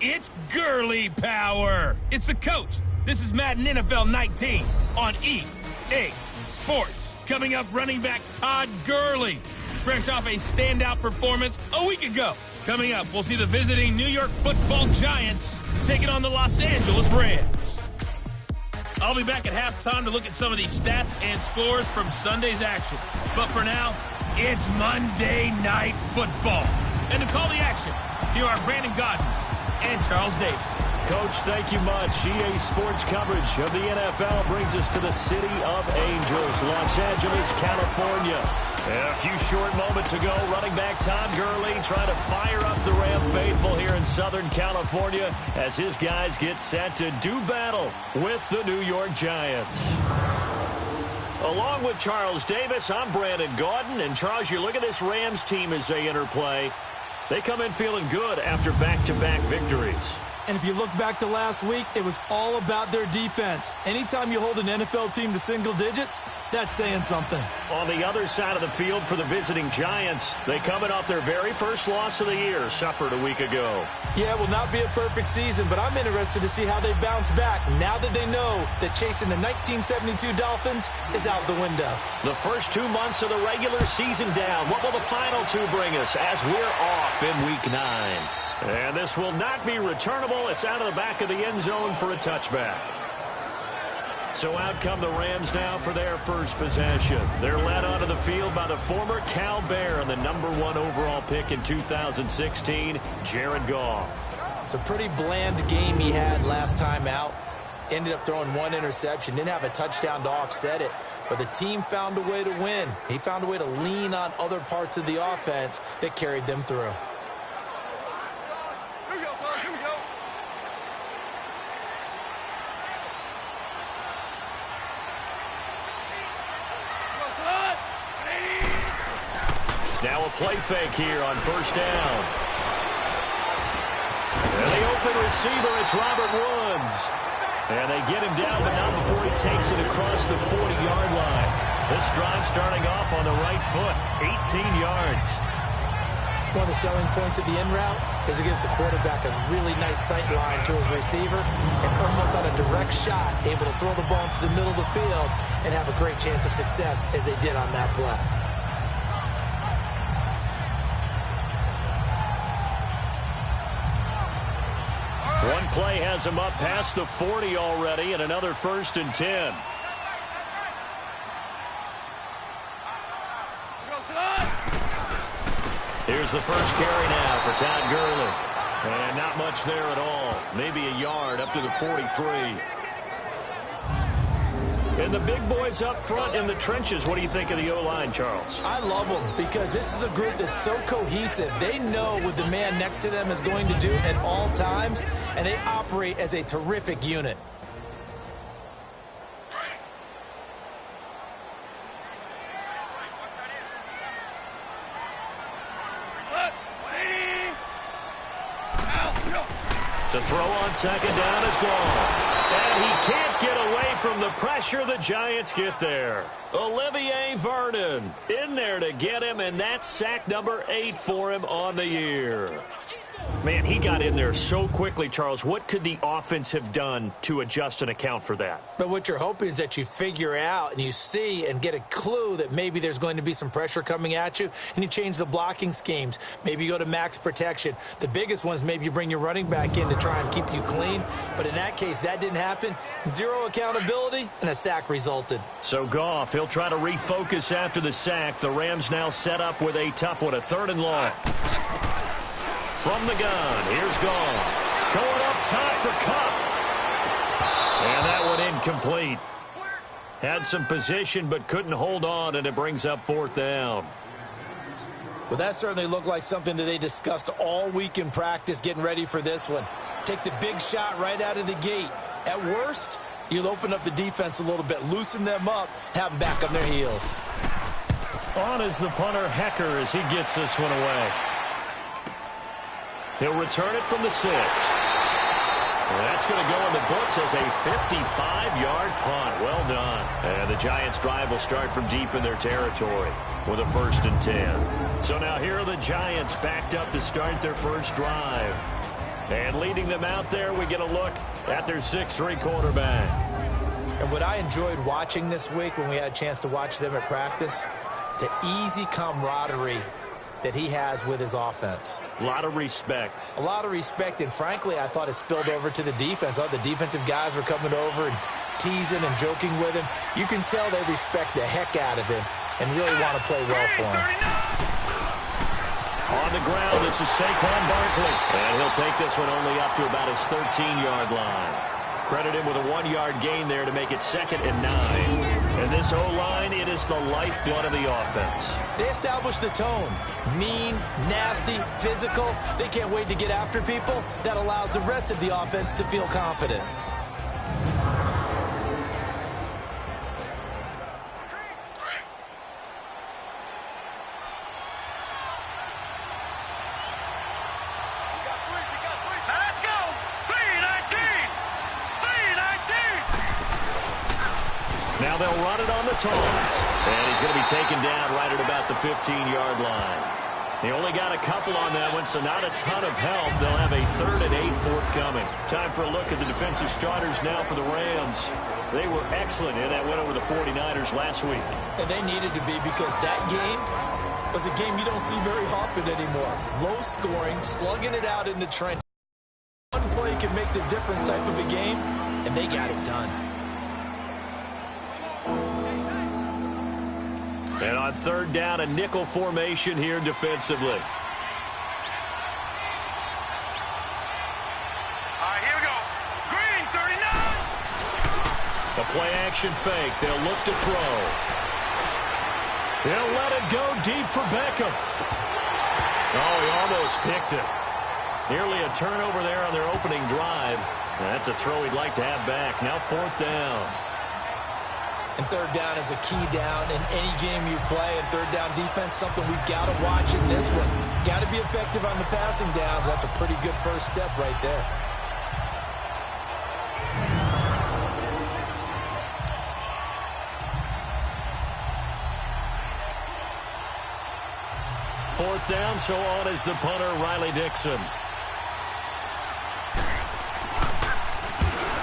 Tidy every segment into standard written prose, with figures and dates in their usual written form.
It's girly power. It's the coach. This is Madden NFL 19 on EA Sports. Coming up, running back Todd Gurley, fresh off a standout performance a week ago. Coming up, we'll see the visiting New York Football Giants taking on the Los Angeles Rams. I'll be back at halftime to look at some of these stats and scores from Sunday's action. But for now, it's Monday Night Football. And to call the action, here are Brandon Godden and Charles Davis. Coach, thank you much. EA Sports coverage of the NFL brings us to the city of Angels, Los Angeles, California. A few short moments ago, running back Todd Gurley trying to fire up the Ram faithful here in Southern California as his guys get set to do battle with the New York Giants. Along with Charles Davis, I'm Brandon Gaudin. And Charles, you look at this Rams team as they interplay. They come in feeling good after back-to-back victories. And if you look back to last week, it was all about their defense. Anytime you hold an NFL team to single digits, that's saying something. On the other side of the field for the visiting Giants, they coming off their very first loss of the year, suffered a week ago. Yeah, it will not be a perfect season, but I'm interested to see how they bounce back now that they know that chasing the 1972 Dolphins is out the window. The first 2 months of the regular season down. What will the final two bring us as we're off in Week 9? And this will not be returnable. It's out of the back of the end zone for a touchback. So out come the Rams now for their first possession. They're led onto the field by the former Cal Bear and the #1 overall pick in 2016, Jared Goff. It's a pretty bland game he had last time out. Ended up throwing one interception. Didn't have a touchdown to offset it. But the team found a way to win. He found a way to lean on other parts of the offense that carried them through. Now a play fake here on first down. And the open receiver, it's Robert Woods. And they get him down, but not before he takes it across the 40-yard line. This drive starting off on the right foot, 18 yards. One of the selling points of the in route is it gives the quarterback a really nice sight line to his receiver and almost on a direct shot, able to throw the ball into the middle of the field and have a great chance of success as they did on that play. One play has him up past the 40 already, and another 1st and 10. Here's the first carry now for Todd Gurley. And not much there at all. Maybe a yard up to the 43. And the big boys up front in the trenches. What do you think of the O-line, Charles? I love them because this is a group that's so cohesive. They know what the man next to them is going to do at all times, and they operate as a terrific unit. To throw on second down is gone. And he can't get away from the pressure. The Giants get there. Olivier Vernon in there to get him, and that's sack number 8 for him on the year. Man, he got in there so quickly, Charles. What could the offense have done to adjust and account for that? But what you're hoping is that you figure out and you see and get a clue that maybe there's going to be some pressure coming at you, and you change the blocking schemes. Maybe you go to max protection. The biggest one is maybe you bring your running back in to try and keep you clean. But in that case, that didn't happen. Zero accountability, and a sack resulted. So Goff, he'll try to refocus after the sack. The Rams now set up with a tough one, a 3rd and long. From the gun, here's Goff. Going up top for Cup. And that one incomplete. Had some position but couldn't hold on, and it brings up 4th down. Well, that certainly looked like something that they discussed all week in practice getting ready for this one. Take the big shot right out of the gate. At worst, you'll open up the defense a little bit, loosen them up, have them back on their heels. On is the punter, Hecker, as he gets this one away. He'll return it from the 6. That's going to go in the books as a 55-yard punt. Well done. And the Giants' drive will start from deep in their territory with a 1st and 10. So now here are the Giants backed up to start their first drive. And leading them out there, we get a look at their 6'3" quarterback. And what I enjoyed watching this week when we had a chance to watch them at practice, the easy camaraderie that he has with his offense. A lot of respect. A lot of respect, and frankly, I thought it spilled over to the defense. The defensive guys were coming over and teasing and joking with him. You can tell they respect the heck out of him and really want to play well for him. On the ground, this is Saquon Barkley. And he'll take this one only up to about his 13-yard line. Credit him with a 1-yard gain there to make it 2nd and 9. And this O-line, it is the lifeblood of the offense. They establish the tone. Mean, nasty, physical. They can't wait to get after people. That allows the rest of the offense to feel confident. Now they'll run it on the toss. And he's going to be taken down right at about the 15-yard line. They only got a couple on that one, so not a ton of help. They'll have a 3rd and 8 forthcoming. Time for a look at the defensive starters now for the Rams. They were excellent in that win over the 49ers last week. And they needed to be, because that game was a game you don't see very often anymore. Low scoring, slugging it out in the trench. One play can make the difference type of a game, and they got it done. And on 3rd down, a nickel formation here defensively. Here we go. Green, 39. A play-action fake. They'll look to throw. They'll let it go deep for Beckham. Oh, he almost picked it. Nearly a turnover there on their opening drive. That's a throw he'd like to have back. Now 4th down. And 3rd down is a key down in any game you play. And 3rd down defense, something we've got to watch in this one. Got to be effective on the passing downs. That's a pretty good first step right there. Fourth down, so on is the punter, Riley Dixon.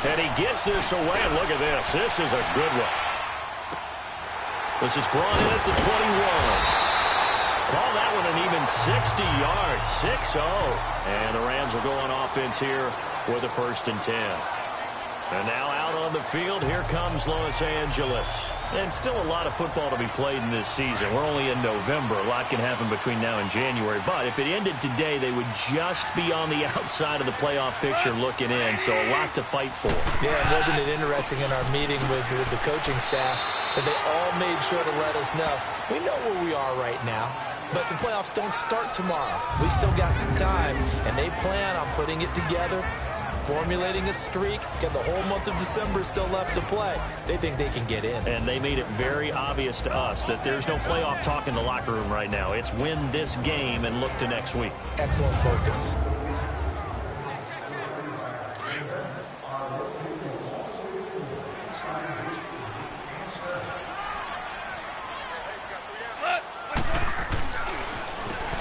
And he gets this away, and look at this. This is a good one. This is brought in at the 21. Call that one an even 60 yards, 6-0. And the Rams will go on offense here with a 1st and 10. And now out on the field, here comes Los Angeles. And still a lot of football to be played in this season. We're only in November. A lot can happen between now and January. But if it ended today, they would just be on the outside of the playoff picture looking in. So a lot to fight for. Yeah, and wasn't it interesting in our meeting with the coaching staff that they all made sure to let us know, we know where we are right now, but the playoffs don't start tomorrow. We still got some time, and they plan on putting it together, formulating a streak, and the whole month of December is still left to play. They think they can get in. And they made it very obvious to us that there's no playoff talk in the locker room right now. It's win this game and look to next week. Excellent focus.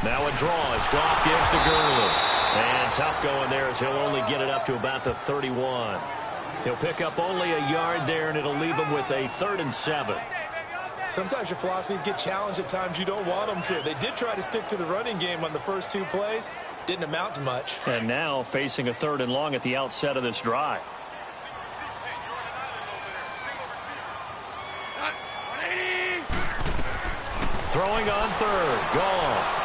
Now a draw as Goff gives to Gurley. And tough going there as he'll only get it up to about the 31. He'll pick up only a yard there, and it'll leave him with a 3rd and 7. Sometimes your philosophies get challenged at times you don't want them to. They did try to stick to the running game on the first 2 plays. Didn't amount to much. And now facing a 3rd and long at the outset of this drive. Throwing on 3rd. Goff.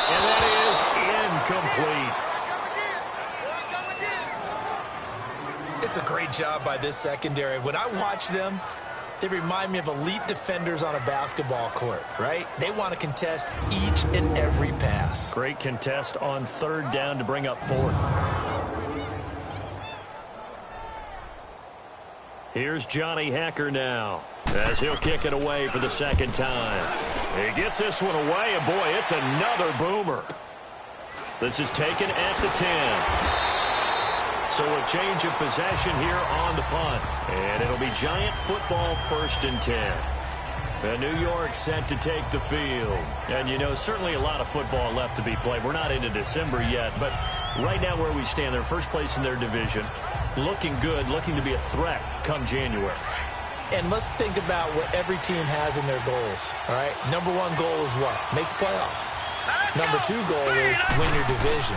And that is incomplete. It's a great job by this secondary. When I watch them, they remind me of elite defenders on a basketball court, right? They want to contest each and every pass. Great contest on 3rd down to bring up 4th. Here's Johnny Hacker now, as he'll kick it away for the 2nd time. He gets this one away, and boy, it's another boomer. This is taken at the 10. So a change of possession here on the punt. And it'll be Giant football 1st and 10. And New York set to take the field. And, you know, certainly a lot of football left to be played. We're not into December yet, but right now where we stand, they're first place in their division, looking good, looking to be a threat come January. And let's think about what every team has in their goals, all right? Number one goal is what? Make the playoffs. Number two goal is win your division.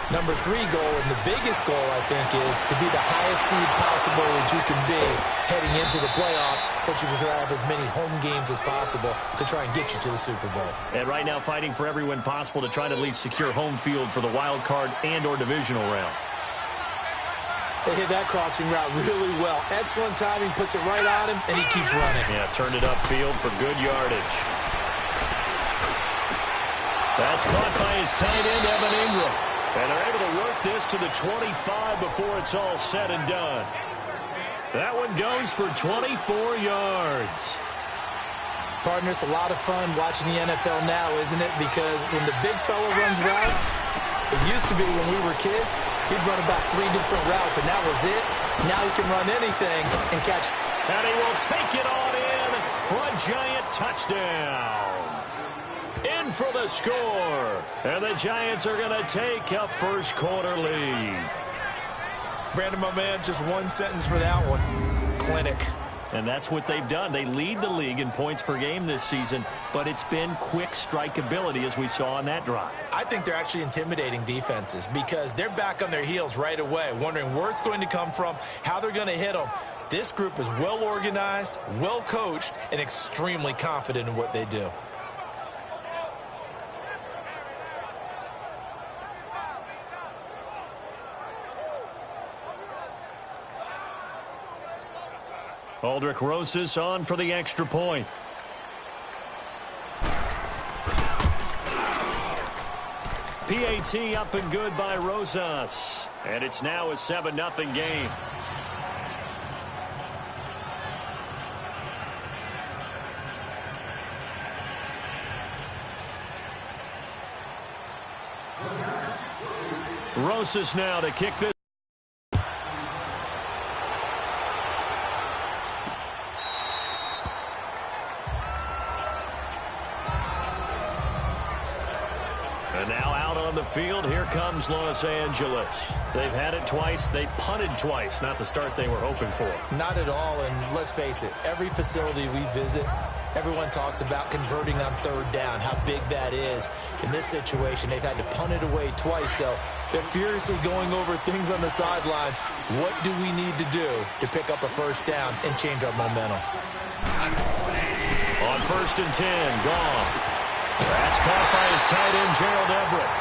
Number three goal, and the biggest goal, I think, is to be the highest seed possible that you can be heading into the playoffs so that you can have as many home games as possible to try and get you to the Super Bowl. And right now fighting for every win possible to try to at least secure home field for the wild card and or divisional round. They hit that crossing route really well. Excellent timing, puts it right on him, and he keeps running. Yeah, turned it upfield for good yardage. That's caught by his tight end, Evan Ingram. And they're able to work this to the 25 before it's all said and done. That one goes for 24 yards. Partner, it's a lot of fun watching the NFL now, isn't it? Because when the big fella runs routes, it used to be when we were kids, he'd run about 3 different routes, and that was it. Now he can run anything and catch. And he will take it on in for a giant touchdown. In for the score. And the Giants are going to take a first quarter lead. Brandon, my man, just one sentence for that one. Clinic. And that's what they've done. They lead the league in points per game this season, but it's been quick strike ability as we saw on that drive. I think they're actually intimidating defenses because they're back on their heels right away, wondering where it's going to come from, how they're going to hit them. This group is well organized, well coached, and extremely confident in what they do. Aldrich Rosas on for the extra point. PAT up and good by Rosas. And it's now a 7-0 game. Rosas now to kick this. And now out on the field, here comes Los Angeles. They've had it twice. They've punted twice. Not the start they were hoping for. Not at all, and let's face it, every facility we visit, everyone talks about converting on third down, how big that is. In this situation, they've had to punt it away twice, so they're furiously going over things on the sidelines. What do we need to do to pick up a first down and change our momentum? On 1st and 10, Goff. That's caught by his tight end, Gerald Everett.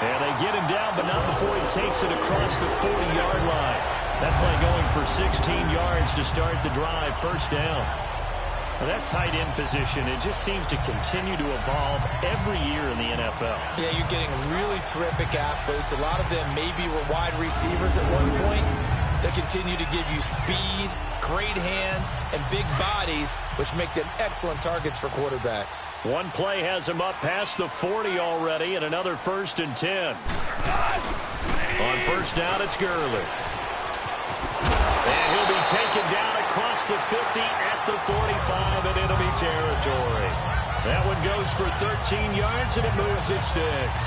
And they get him down, but not before he takes it across the 40-yard line. That play going for 16 yards to start the drive, first down. Now that tight end position, it just seems to continue to evolve every year in the NFL. Yeah, you're getting really terrific athletes. A lot of them maybe were wide receivers at one point. They continue to give you speed, great hands, and big bodies, which make them excellent targets for quarterbacks. One play has him up past the 40 already, and another 1st and 10. On first down, it's Gurley. And he'll be taken down across the 50 at the 45 in enemy territory. That one goes for 13 yards, and it moves his sticks.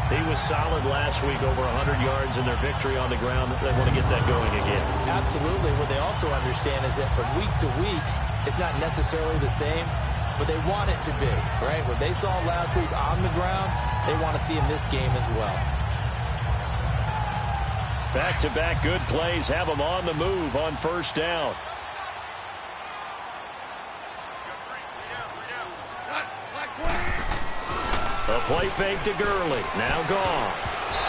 He was solid last week, over 100 yards in their victory on the ground. They want to get that going again. Absolutely. What they also understand is that from week to week, it's not necessarily the same, but they want it to be, right? What they saw last week on the ground, they want to see in this game as well. Back-to-back good plays have them on the move on first down. A play fake to Gurley. Now gone.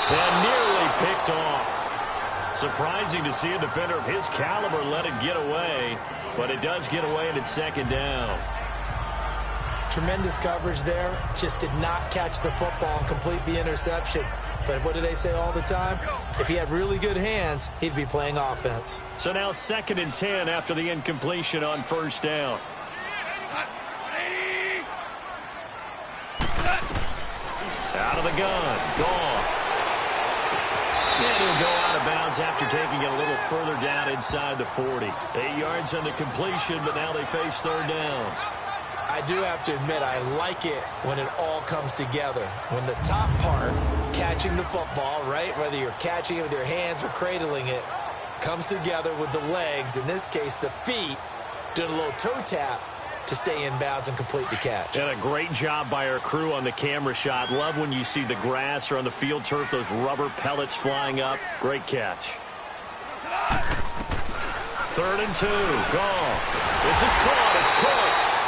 And nearly picked off. Surprising to see a defender of his caliber let it get away, but it does get away and it's second down. Tremendous coverage there. Just did not catch the football and complete the interception. But what do they say all the time? If he had really good hands, he'd be playing offense. So now 2nd and 10 after the incompletion on first down. Out of the gun. Gone. And he'll go out of bounds after taking it a little further down inside the 40. 8 yards on the completion, but now they face third down. I I do have to admit, I like it when it all comes together. When the top part, catching the football, right, whether you're catching it with your hands or cradling it, comes together with the legs, in this case the feet, doing a little toe tap to stay in bounds and complete the catch. And a great job by our crew on the camera shot. Love when you see the grass or on the field turf, those rubber pellets flying up. Great catch. 3rd and 2. Goff. This is caught. It's Cooks.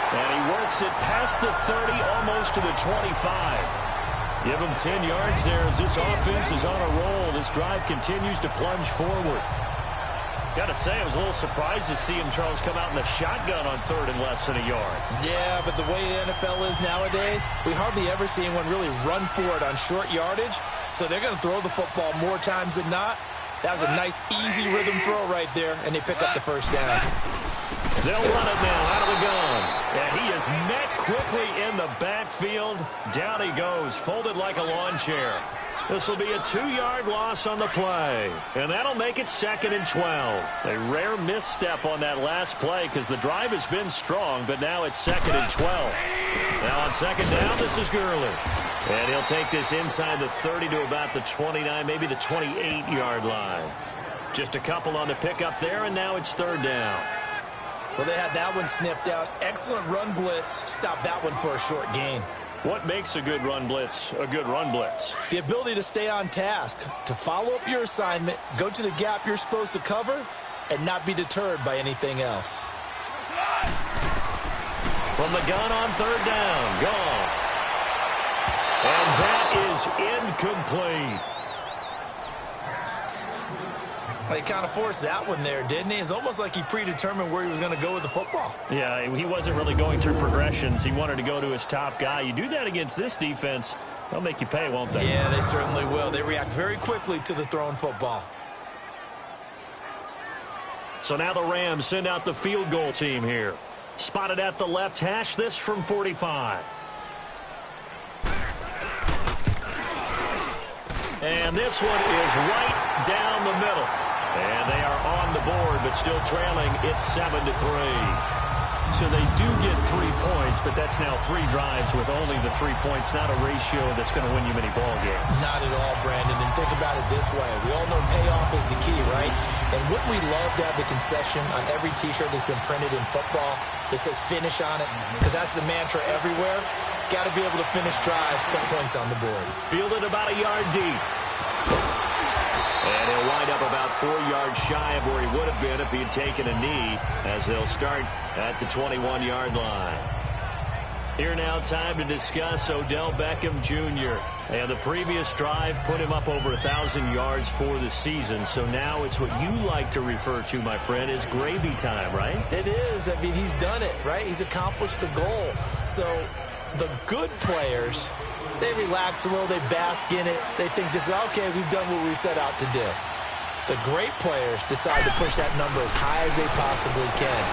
And he works it past the 30, almost to the 25. Give him 10 yards there as this offense is on a roll. This drive continues to plunge forward. Got to say, I was a little surprised to see him, Charles, come out in the shotgun on 3rd and less than a yard. Yeah, but the way the NFL is nowadays, we hardly ever see anyone really run for it on short yardage. So they're going to throw the football more times than not. That was a nice, easy rhythm throw right there, and they pick up the first down. They'll run it now out of the gun. And he is met quickly in the backfield. Down he goes, folded like a lawn chair. This will be a 2-yard loss on the play. And that'll make it 2nd and 12. A rare misstep on that last play because the drive has been strong, but now it's 2nd and 12. Now on 2nd down, this is Gurley. And he'll take this inside the 30 to about the 29, maybe the 28-yard line. Just a couple on the pickup there, and now it's 3rd down. Well, they had that one sniffed out. Excellent run blitz. Stop that one for a short gain. What makes a good run blitz a good run blitz? The ability to stay on task, to follow up your assignment, go to the gap you're supposed to cover, and not be deterred by anything else. From the gun on 3rd down, Goff. And that is incomplete. He kind of forced that one there, didn't he? It's almost like he predetermined where he was going to go with the football. Yeah, he wasn't really going through progressions. He wanted to go to his top guy. You do that against this defense, they'll make you pay, won't they? Yeah, they certainly will. They react very quickly to the thrown football. So now the Rams send out the field goal team here. Spotted at the left hash, this from 45. And this one is right down the middle. And they are on the board, but still trailing. It's 7-3. So they do get 3 points, but that's now 3 drives with only the 3 points. Not a ratio that's going to win you many ball games. Not at all, Brandon. And think about it this way. We all know payoff is the key, right? And wouldn't we love to have the concession on every T-shirt that's been printed in football that says finish on it? Because that's the mantra everywhere. Got to be able to finish drives, put points on the board. Fielded about a yard deep. And he'll wind up about 4 yards shy of where he would have been if he had taken a knee, as they'll start at the 21-yard line. Here now, time to discuss Odell Beckham Jr. And the previous drive put him up over 1,000 yards for the season. So now it's what you like to refer to, my friend, as gravy time, right? It is. I mean, he's done it, right? He's accomplished the goal. So the good players, they relax a little, they bask in it. They think this is, okay, we've done what we set out to do. The great players decide to push that number as high as they possibly can.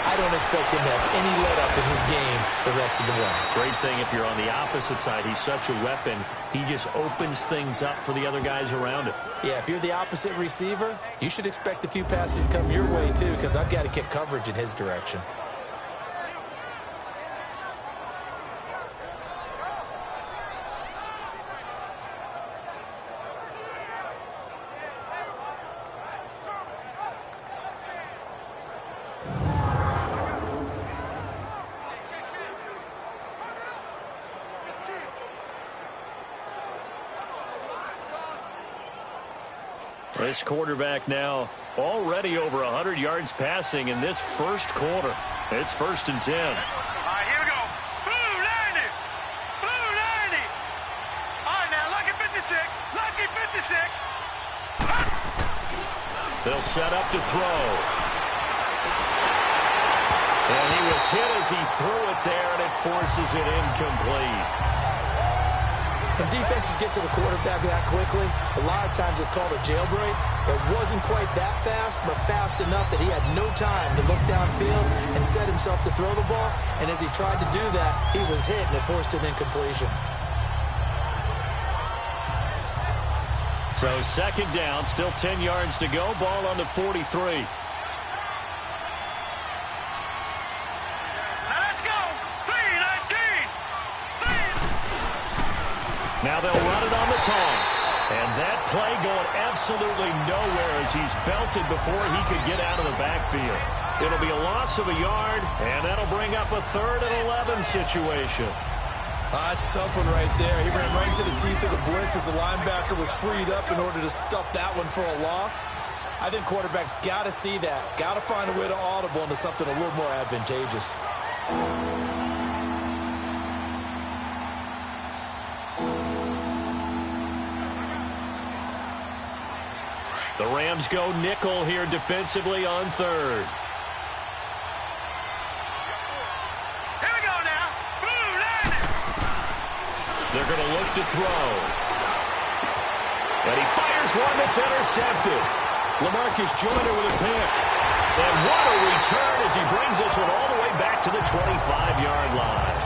I don't expect him to have any let-up in his game the rest of the way. Great thing if you're on the opposite side. He's such a weapon. He just opens things up for the other guys around him. Yeah, if you're the opposite receiver, you should expect a few passes come your way, too, because I've got to kick coverage in his direction. This quarterback now already over 100 yards passing in this first quarter. It's 1st and 10. All right, here we go. Blue 90. Blue 90. All right, now, lucky 56. Lucky 56. They'll set up to throw. And he was hit as he threw it there, and it forces it incomplete. When defenses get to the quarterback that quickly, a lot of times it's called a jailbreak. It wasn't quite that fast, but fast enough that he had no time to look downfield and set himself to throw the ball. And as he tried to do that, he was hit, and it forced an incompletion. So 2nd down, still 10 yards to go. Ball on the 43. Now let's go. Now they'll run it on the toss. And that play going absolutely nowhere as he's belted before he could get out of the backfield. It'll be a loss of a yard, and that'll bring up a 3rd and 11 situation. That's a tough one right there. He ran right into the teeth of the blitz as the linebacker was freed up in order to stuff that one for a loss. I think quarterbacks got to see that. Got to find a way to audible into something a little more advantageous. The Rams go nickel here defensively on 3rd. Here we go now. Blue line it. They're going to look to throw. And he fires one that's intercepted. LaMarcus Joyner with a pick. And what a return as he brings this one all the way back to the 25-yard line.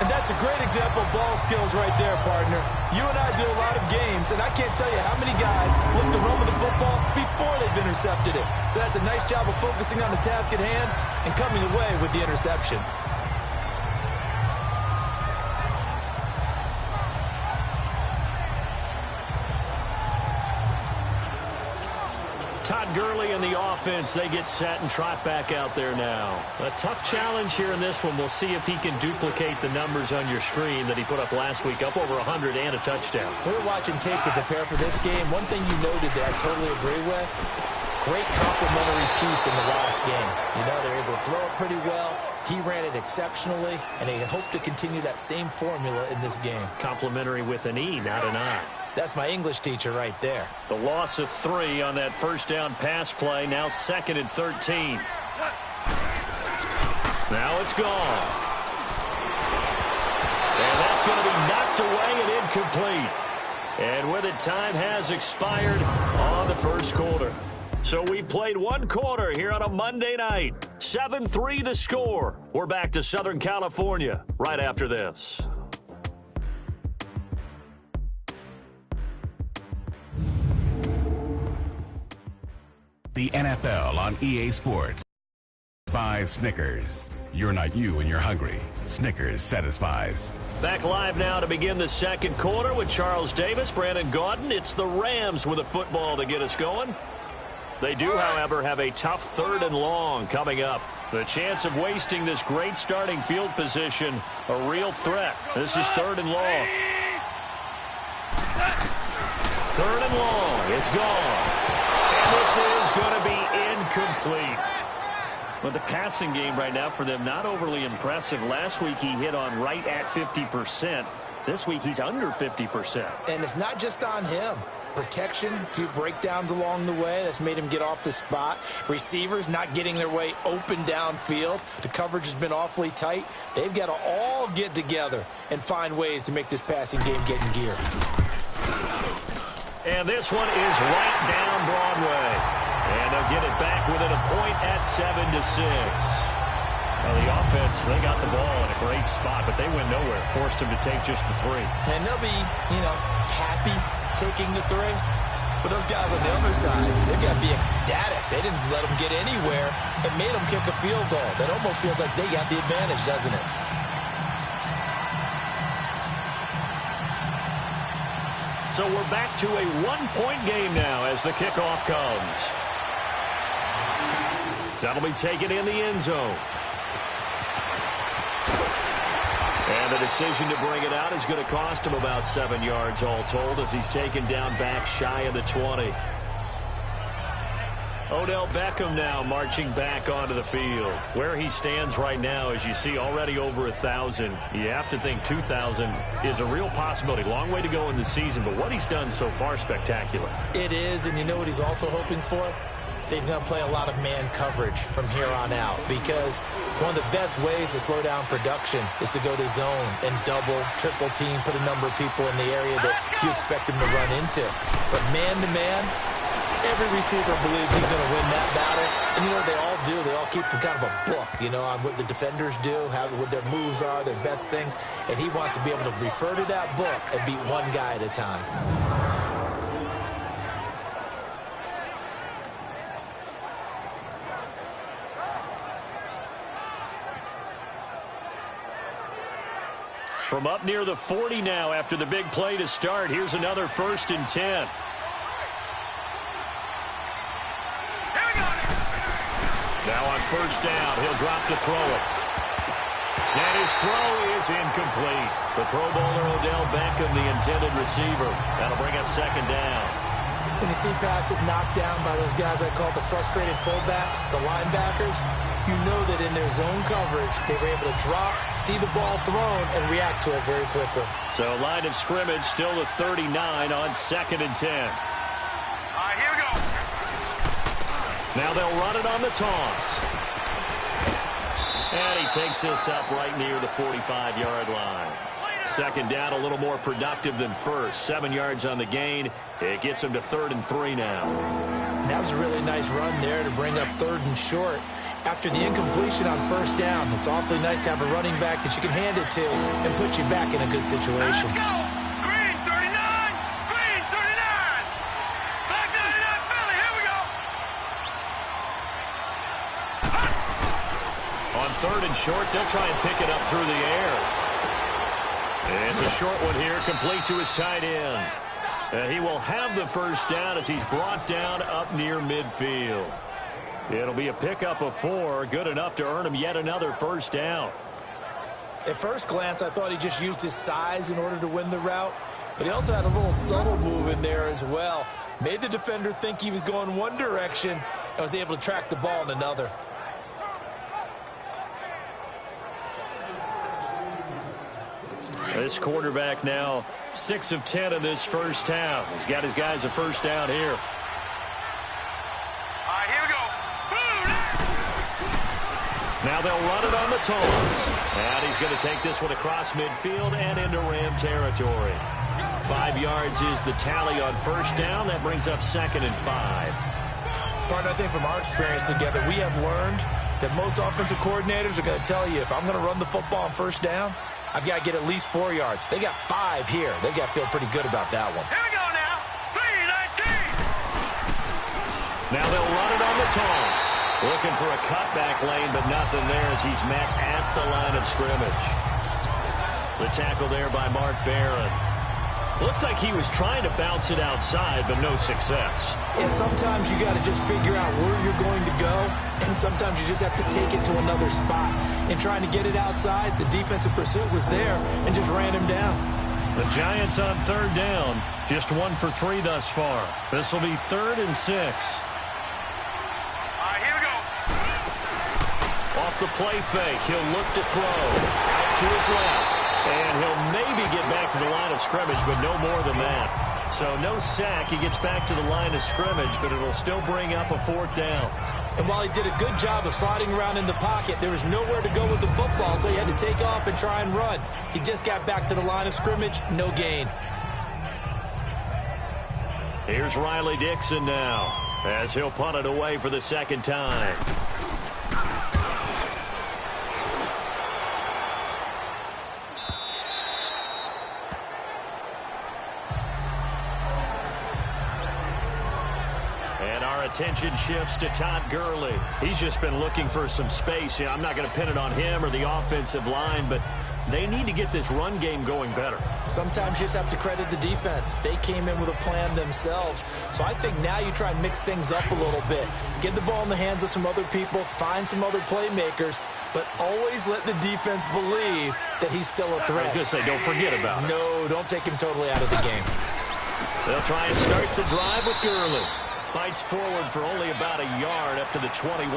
And that's a great example of ball skills right there, partner. You and I do a lot of games, and I can't tell you how many guys look to run with the football before they've intercepted it. So that's a nice job of focusing on the task at hand and coming away with the interception. Todd Gurley and the offense, they get set and trot back out there now. A tough challenge here in this one. We'll see if he can duplicate the numbers on your screen that he put up last week, up over 100 and a touchdown. We were watching tape to prepare for this game. One thing you noted that I totally agree with, great complimentary piece in the last game. You know, they're able to throw it pretty well. He ran it exceptionally, and they hope to continue that same formula in this game. Complimentary with an E, not an I. That's my English teacher right there. The loss of 3 on that first down pass play, now 2nd and 13. Now it's gone. And that's going to be knocked away and incomplete. And with it, time has expired on the first quarter. So we've played 1 quarter here on a Monday night. 7-3 the score. We're back to Southern California right after this. The NFL on EA Sports. By Snickers. You're not you when you're hungry. Snickers satisfies. Back live now to begin the second quarter with Charles Davis, Brandon Gaudin. It's the Rams with a football to get us going. They do, however, have a tough 3rd and long coming up. The chance of wasting this great starting field position, a real threat. This is 3rd and long. 3rd and long. It's gone. And this is going to be incomplete. But the passing game right now for them, not overly impressive. Last week he hit on right at 50%. This week he's under 50%. And it's not just on him. Protection, a few breakdowns along the way. That's made him get off the spot. Receivers not getting their way open downfield. The coverage has been awfully tight. They've got to all get together and find ways to make this passing game get in gear. And this one is right down Broadway. And they'll get it back within a point at 7-6. Now the offense, they got the ball in a great spot, but they went nowhere. Forced them to take just the 3. And they'll be, happy taking the 3. But those guys on the other side, they've got to be ecstatic. They didn't let them get anywhere and made them kick a field goal. That almost feels like they got the advantage, doesn't it? So we're back to a 1-point game now as the kickoff comes. That'll be taken in the end zone. And the decision to bring it out is going to cost him about 7 yards all told as he's taken down back shy of the 20. Odell Beckham now marching back onto the field. Where he stands right now, as you see, already over 1,000. You have to think 2,000 is a real possibility. Long way to go in the season, but what he's done so far, spectacular. It is, and you know what he's also hoping for? He's going to play a lot of man coverage from here on out because one of the best ways to slow down production is to go to zone and double, triple team, put a number of people in the area that you expect him to run into. But man-to-man, every receiver believes he's going to win that battle. And you know what they all do? They all keep kind of a book, on what the defenders do, what their moves are, their best things. And he wants to be able to refer to that book and beat one guy at a time. From up near the 40 now after the big play to start. Here's another 1st and 10. Now on 1st down, he'll drop to throw it. And his throw is incomplete. The Pro Bowler Odell Beckham, the intended receiver. That'll bring up 2nd down. When you see passes knocked down by those guys I call the frustrated fullbacks, the linebackers, you know that in their zone coverage, they were able to drop, see the ball thrown, and react to it very quickly. So line of scrimmage still the 39 on 2nd and 10. All right, here we go. Now they'll run it on the toss. And he takes this up right near the 45-yard line. 2nd down, a little more productive than 1st. 7 yards on the gain. It gets him to 3rd and 3 now. And that was a really nice run there to bring up 3rd and short. After the incompletion on 1st down, it's awfully nice to have a running back that you can hand it to and put you back in a good situation. Let's go. Green 39. Green 39. Black 99 Philly. Here we go. On 3rd and short, they'll try and pick it up through the air. It's a short one here, complete to his tight end. He will have the 1st down as he's brought down up near midfield. It'll be a pickup of 4, good enough to earn him yet another 1st down. At first glance, I thought he just used his size in order to win the route, but he also had a little subtle move in there as well. Made the defender think he was going one direction and was able to track the ball in another. This quarterback now 6 of 10 in this 1st half. He's got his guys a 1st down here. All right, here we go. Boom. Now they'll run it on the toss. And he's going to take this one across midfield and into Ram territory. 5 yards is the tally on 1st down. That brings up 2nd and 5. Partner, I think from our experience together, we have learned that most offensive coordinators are going to tell you, if I'm going to run the football on 1st down, I've got to get at least 4 yards. They got 5 here. They've got to feel pretty good about that one. Here we go now. 3-19. Now they'll run it on the toss. Looking for a cutback lane, but nothing there as he's met at the line of scrimmage. The tackle there by Mark Barron. Looked like he was trying to bounce it outside, but no success. Yeah, sometimes you got to just figure out where you're going to go, and sometimes you just have to take it to another spot. In trying to get it outside, the defensive pursuit was there and just ran him down. The Giants on 3rd down, just 1 for 3 thus far. This will be 3rd and 6. All right, here we go. Off the play fake, he'll look to throw. Out to his left. And he'll maybe get back to the line of scrimmage, but no more than that. So no sack. He gets back to the line of scrimmage, but it'll still bring up a 4th down. And while he did a good job of sliding around in the pocket, there was nowhere to go with the football, so he had to take off and try and run. He just got back to the line of scrimmage, no gain. Here's Riley Dixon now, as he'll punt it away for the 2nd time. Attention shifts to Todd Gurley. He's just been looking for some space. I'm not going to pin it on him or the offensive line, but they need to get this run game going better. Sometimes you just have to credit the defense. They came in with a plan themselves. So I think now you try and mix things up a little bit. Get the ball in the hands of some other people, find some other playmakers, but always let the defense believe that he's still a threat. I was going to say, don't forget about it. No, don't take him totally out of the game. They'll try and start the drive with Gurley. Fights forward for only about a yard up to the 21.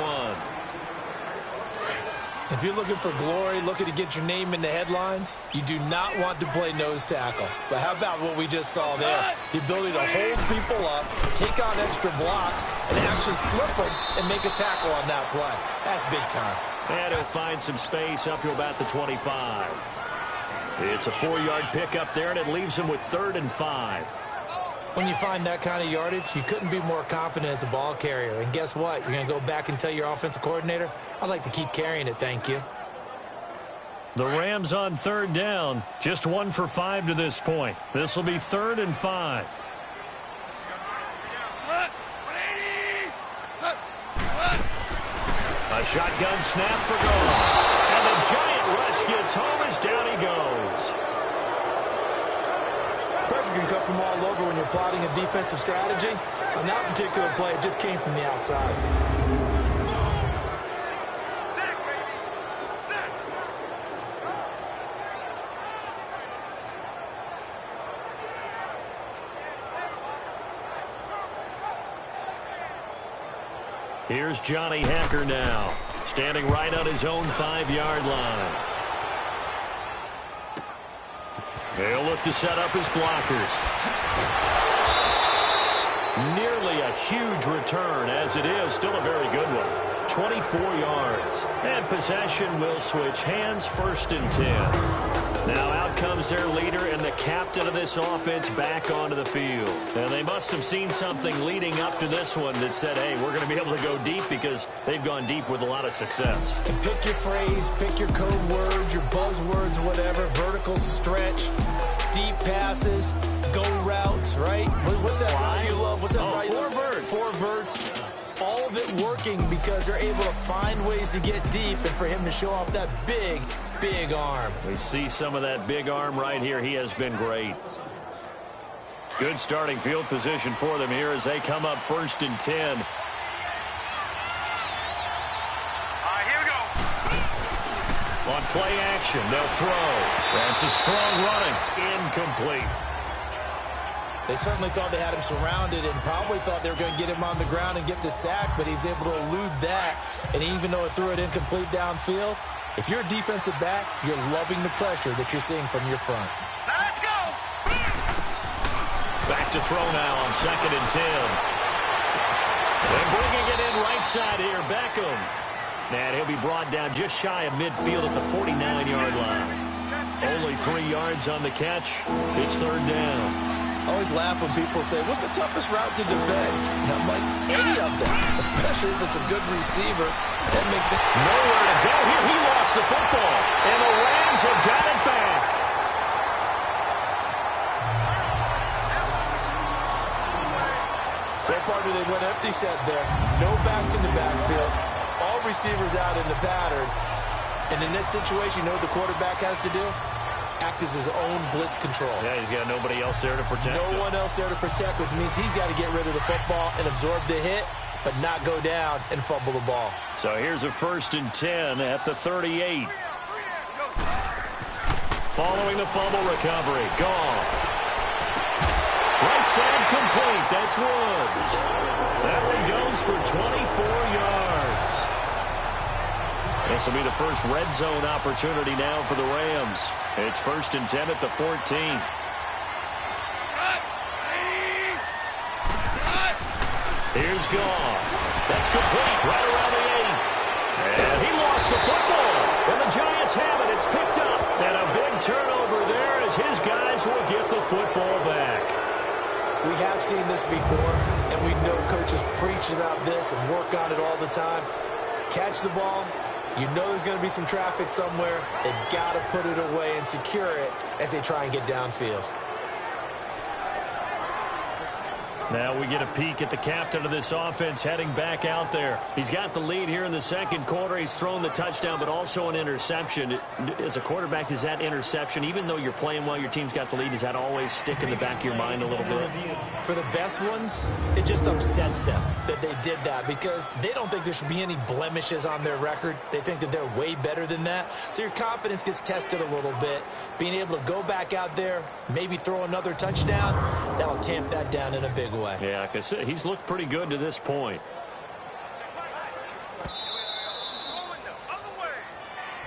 If you're looking for glory, looking to get your name in the headlines, you do not want to play nose tackle. But how about what we just saw there? The ability to hold people up, take on extra blocks, and actually slip them and make a tackle on that play. That's big time. And he'll find some space up to about the 25. It's a 4-yard pickup there, and it leaves him with 3rd and 5. When you find that kind of yardage, you couldn't be more confident as a ball carrier. And guess what? You're going to go back and tell your offensive coordinator, I'd like to keep carrying it, thank you. The Rams on 3rd down, just 1 for 5 to this point. This will be 3rd and 5. A shotgun snap for goal. And the giant rush gets home as down he goes. Pressure can come from all over when you're plotting a defensive strategy. On that particular play, it just came from the outside. Here's Johnny Hacker now, standing right on his own 5-yard line. He'll look to set up his blockers. Nearly a huge return, as it is still a very good one. 24 yards. And possession will switch hands, 1st and 10. Now out comes their leader and the captain of this offense back onto the field. And they must have seen something leading up to this one that said, hey, we're going to be able to go deep, because they've gone deep with a lot of success. And pick your phrase, pick your code words, your buzzwords, whatever. Vertical stretch, deep passes, go routes, right? What's that route you love? What's that route you love? 4 verts. All of it working because they're able to find ways to get deep, and for him to show off that big arm. We see some of that big arm right here. He has been great. Good starting field position for them here as they come up 1st and 10. All right, here we go. On play action, they'll throw. That's a strong running. Incomplete. They certainly thought they had him surrounded and probably thought they were going to get him on the ground and get the sack, but he was able to elude that. And even though it threw it incomplete downfield, if you're a defensive back, you're loving the pressure that you're seeing from your front. Now let's go. Back to throw now on 2nd and 10. And bringing it in right side here, Beckham. And he'll be brought down just shy of midfield at the 49-yard line. Only 3 yards on the catch. It's 3rd down. I always laugh when people say, what's the toughest route to defend? And I'm like, any of them, especially if it's a good receiver. That makes it nowhere to go here. He lost the football, and the Rams have got it back. Their partner, they went empty set there. No backs in the backfield. All receivers out in the pattern. And in this situation, you know what the quarterback has to do? Act as his own blitz control. Yeah, he's got nobody else there to protect him. No one else there to protect, which means he's got to get rid of the football and absorb the hit, but not go down and fumble the ball. So here's a 1st and 10 at the 38. Following the fumble recovery, Goff. Right side complete. That's Woods. That one goes for 24 yards. This will be the first red zone opportunity now for the Rams. It's 1st and 10 at the 14. Here's Goff. That's complete right around the 8. And he lost the football. And the Giants have it. It's picked up. And a big turnover there as his guys will get the football back. We have seen this before, and we know coaches preach about this and work on it all the time. Catch the ball. You know there's going to be some traffic somewhere. They've got to put it away and secure it as they try and get downfield. Now we get a peek at the captain of this offense heading back out there. He's got the lead here in the 2nd quarter. He's thrown the touchdown, but also an interception. As a quarterback, does that interception, even though you're playing well, your team's got the lead, does that always stick in the back of your mind a little bit? For the best ones, it just upsets them that they did that because they don't think there should be any blemishes on their record. They think that they're way better than that. So your confidence gets tested a little bit. Being able to go back out there, maybe throw another touchdown, that'll tamp that down in a big way. Yeah, like I said, he's looked pretty good to this point.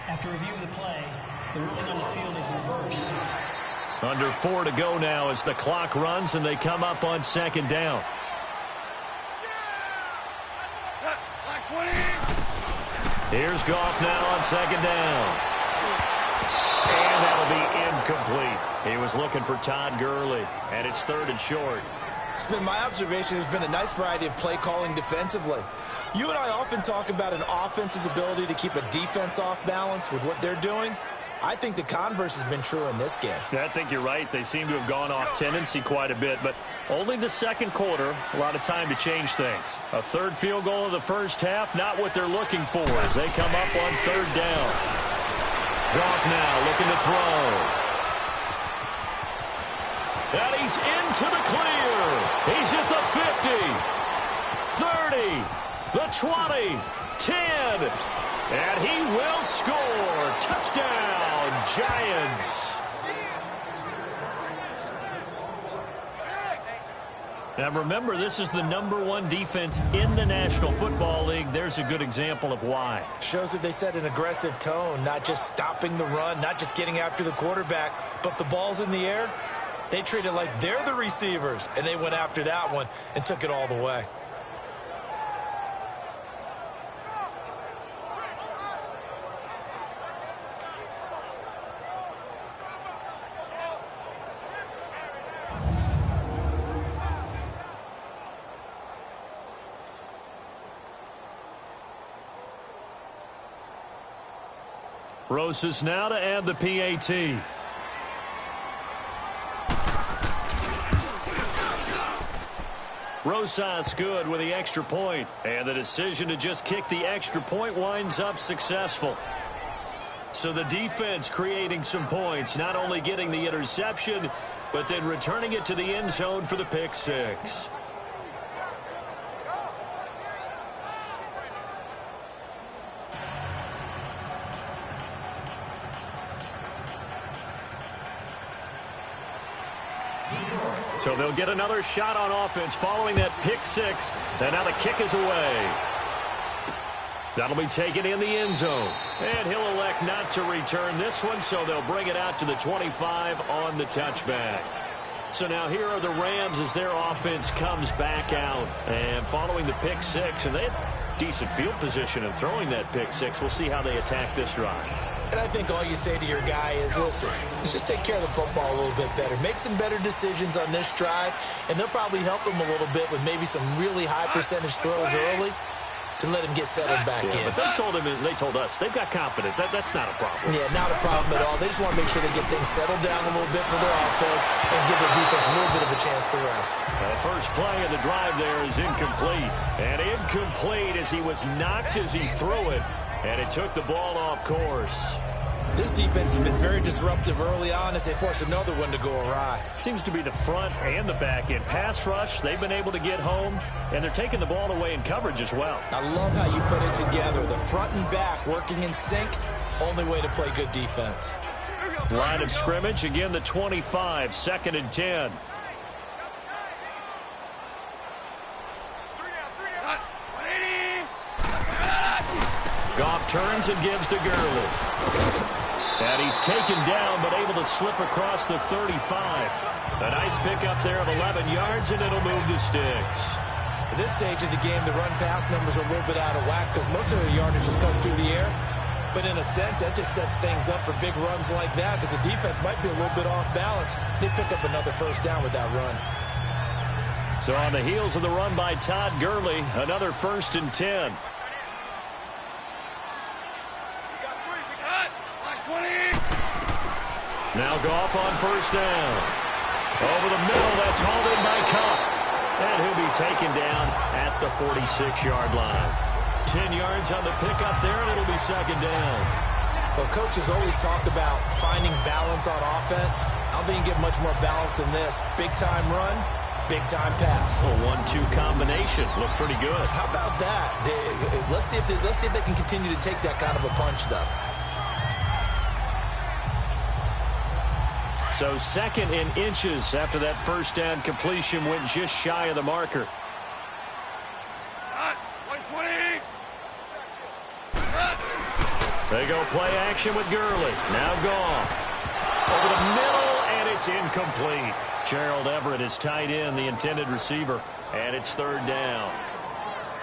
After review of the play, the ruling on the field is reversed. Under 4 to go now as the clock runs and they come up on 2nd down. Here's Goff now on 2nd down. And that'll be incomplete. He was looking for Todd Gurley, and it's 3rd and short. It's been my observation there's been a nice variety of play calling defensively. You and I often talk about an offense's ability to keep a defense off balance with what they're doing. I think the converse has been true in this game. I think you're right. They seem to have gone off tendency quite a bit, but only the 2nd quarter, a lot of time to change things. A 3rd field goal of the 1st half, not what they're looking for as they come up on 3rd down. Goff now looking to throw. And he's into the clear. He's at the 50, 30, the 20, 10. And he will score. Touchdown, Giants. And remember, this is the #1 defense in the National Football League. There's a good example of why. Shows that they set an aggressive tone, not just stopping the run, not just getting after the quarterback, but the ball's in the air. They treat it like they're the receivers, and they went after that one and took it all the way. Rosas now to add the PAT. Rosas good with the extra point. And the decision to just kick the extra point winds up successful. So the defense creating some points, not only getting the interception, but then returning it to the end zone for the pick six. So they'll get another shot on offense following that pick six. And now the kick is away. That'll be taken in the end zone. And he'll elect not to return this one, so they'll bring it out to the 25 on the touchback. So now here are the Rams as their offense comes back out. And following the pick six, and they have decent field position in throwing that pick six. We'll see how they attack this drive. And I think all you say to your guy is, listen, let's just take care of the football a little bit better. Make some better decisions on this drive, and they'll probably help him a little bit with maybe some really high percentage throws early to let him get settled back in. But they told us they've got confidence. That's not a problem. Yeah, not a problem at all. They just want to make sure they get things settled down a little bit for their offense and give their defense a little bit of a chance to rest. The first play of the drive there is incomplete. And incomplete as he was knocked as he threw it. And it took the ball off course. This defense has been very disruptive early on as they force another one to go awry. Seems to be the front and the back end. Pass rush, they've been able to get home, and they're taking the ball away in coverage as well. I love how you put it together. The front and back working in sync, only way to play good defense. Line of scrimmage, again the 25, 2nd and 10. Goff turns and gives to Gurley. And he's taken down, but able to slip across the 35. A nice pickup there of 11 yards, and it'll move the sticks. At this stage of the game, the run-pass numbers are a little bit out of whack because most of the yardage has come through the air. But in a sense, that just sets things up for big runs like that because the defense might be a little bit off balance. They pick up another first down with that run. So on the heels of the run by Todd Gurley, another 1st and 10. Now Goff on first down. Over the middle, that's hauled in by Cup. And he'll be taken down at the 46-yard line. 10 yards on the pickup there, and it'll be 2nd down. Well, coaches always talk about finding balance on offense. I don't think you get much more balance than this. Big-time run, big-time pass. A 1-2 combination. Looked pretty good. How about that? Let's see if they can continue to take that kind of a punch, though. So 2nd in inches after that first down completion went just shy of the marker. They go play action with Gurley. Now Goff. Over the middle, and it's incomplete. Gerald Everett is tight end, the intended receiver, and it's 3rd down.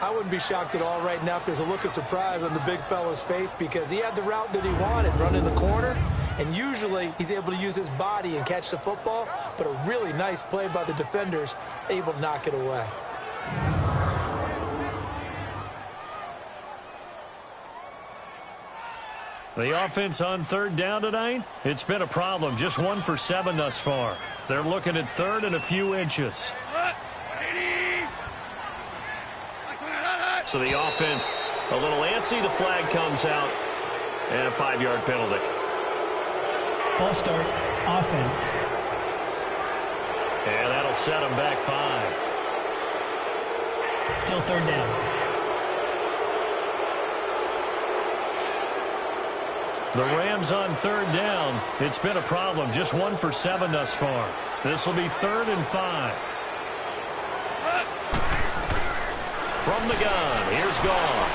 I wouldn't be shocked at all right now if there's a look of surprise on the big fella's face because he had the route that he wanted, run in the corner, and usually he's able to use his body and catch the football, but a really nice play by the defenders, able to knock it away. The offense on 3rd down tonight, it's been a problem. Just 1 for 7 thus far. They're looking at 3rd and a few inches. So the offense a little antsy. The flag comes out, and a 5-yard penalty. False start, offense. And that'll set them back 5. Still third down. The Rams on third down. It's been a problem. Just 1 for 7 thus far. This will be 3rd and 5. From the gun, here's Goff.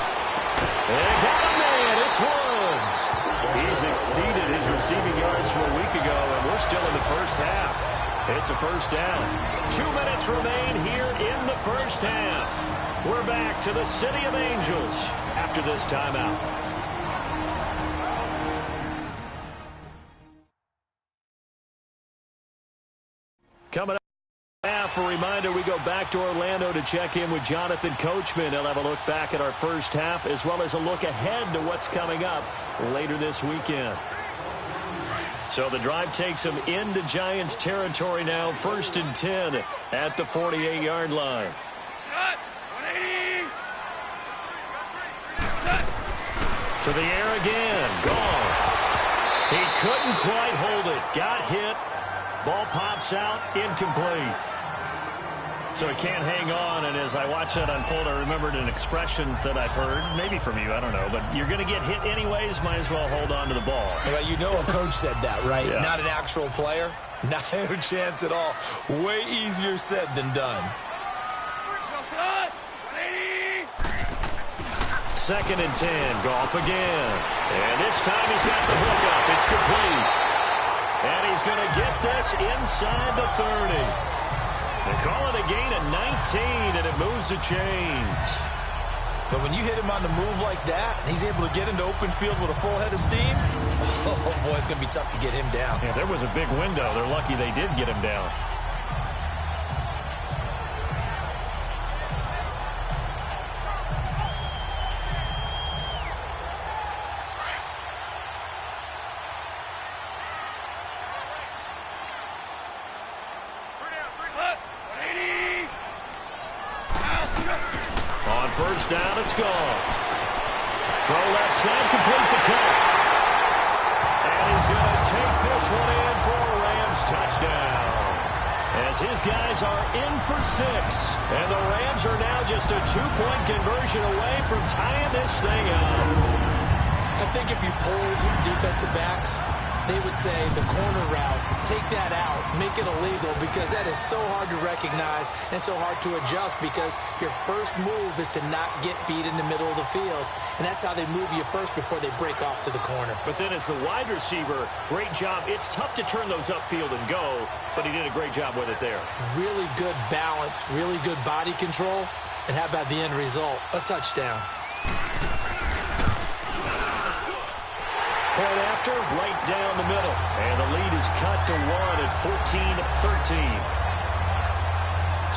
And got a man, it's Woods. He's exceeded his receiving yards from a week ago, and we're still in the first half. It's a first down. 2 minutes remain here in the first half. We're back to the City of Angels after this timeout. Coming up, a reminder, we go back to Orlando to check in with Jonathan Coachman. He'll have a look back at our first half as well as a look ahead to what's coming up later this weekend. So the drive takes him into Giants territory now, 1st and 10 at the 48-yard line. To the air again, Goff. He couldn't quite hold it, got hit. Ball pops out, incomplete. So he can't hang on, and as I watch that unfold, I remembered an expression that I've heard, maybe from you, I don't know, but you're going to get hit anyways, might as well hold on to the ball. Well, you know a coach said that, right? Yeah. Not an actual player. Not a chance at all. Way easier said than done. 2nd and 10, Goff again. And this time he's got the hook up. It's complete. And he's going to get this inside the 30. They call it a gain of 19, and it moves the chains. But when you hit him on the move like that, and he's able to get into open field with a full head of steam, oh, boy, it's going to be tough to get him down. Yeah, there was a big window. They're lucky they did get him down. First down, it's gone. Throw left side, complete to Cup. And he's going to take this one in for a Rams touchdown. As his guys are in for 6. And the Rams are now just a 2-point conversion away from tying this thing up. I think if you polled defensive backs, they would say the corner route, take that out, make it illegal, because that is so hard to recognize and so hard to adjust, because your first move is to not get beat in the middle of the field. And that's how they move you first before they break off to the corner. But then as the wide receiver, great job. It's tough to turn those upfield and go, but he did a great job with it there. Really good balance, really good body control, and how about the end result? A touchdown. Point after, right down the middle. And the lead is cut to 1 at 14-13.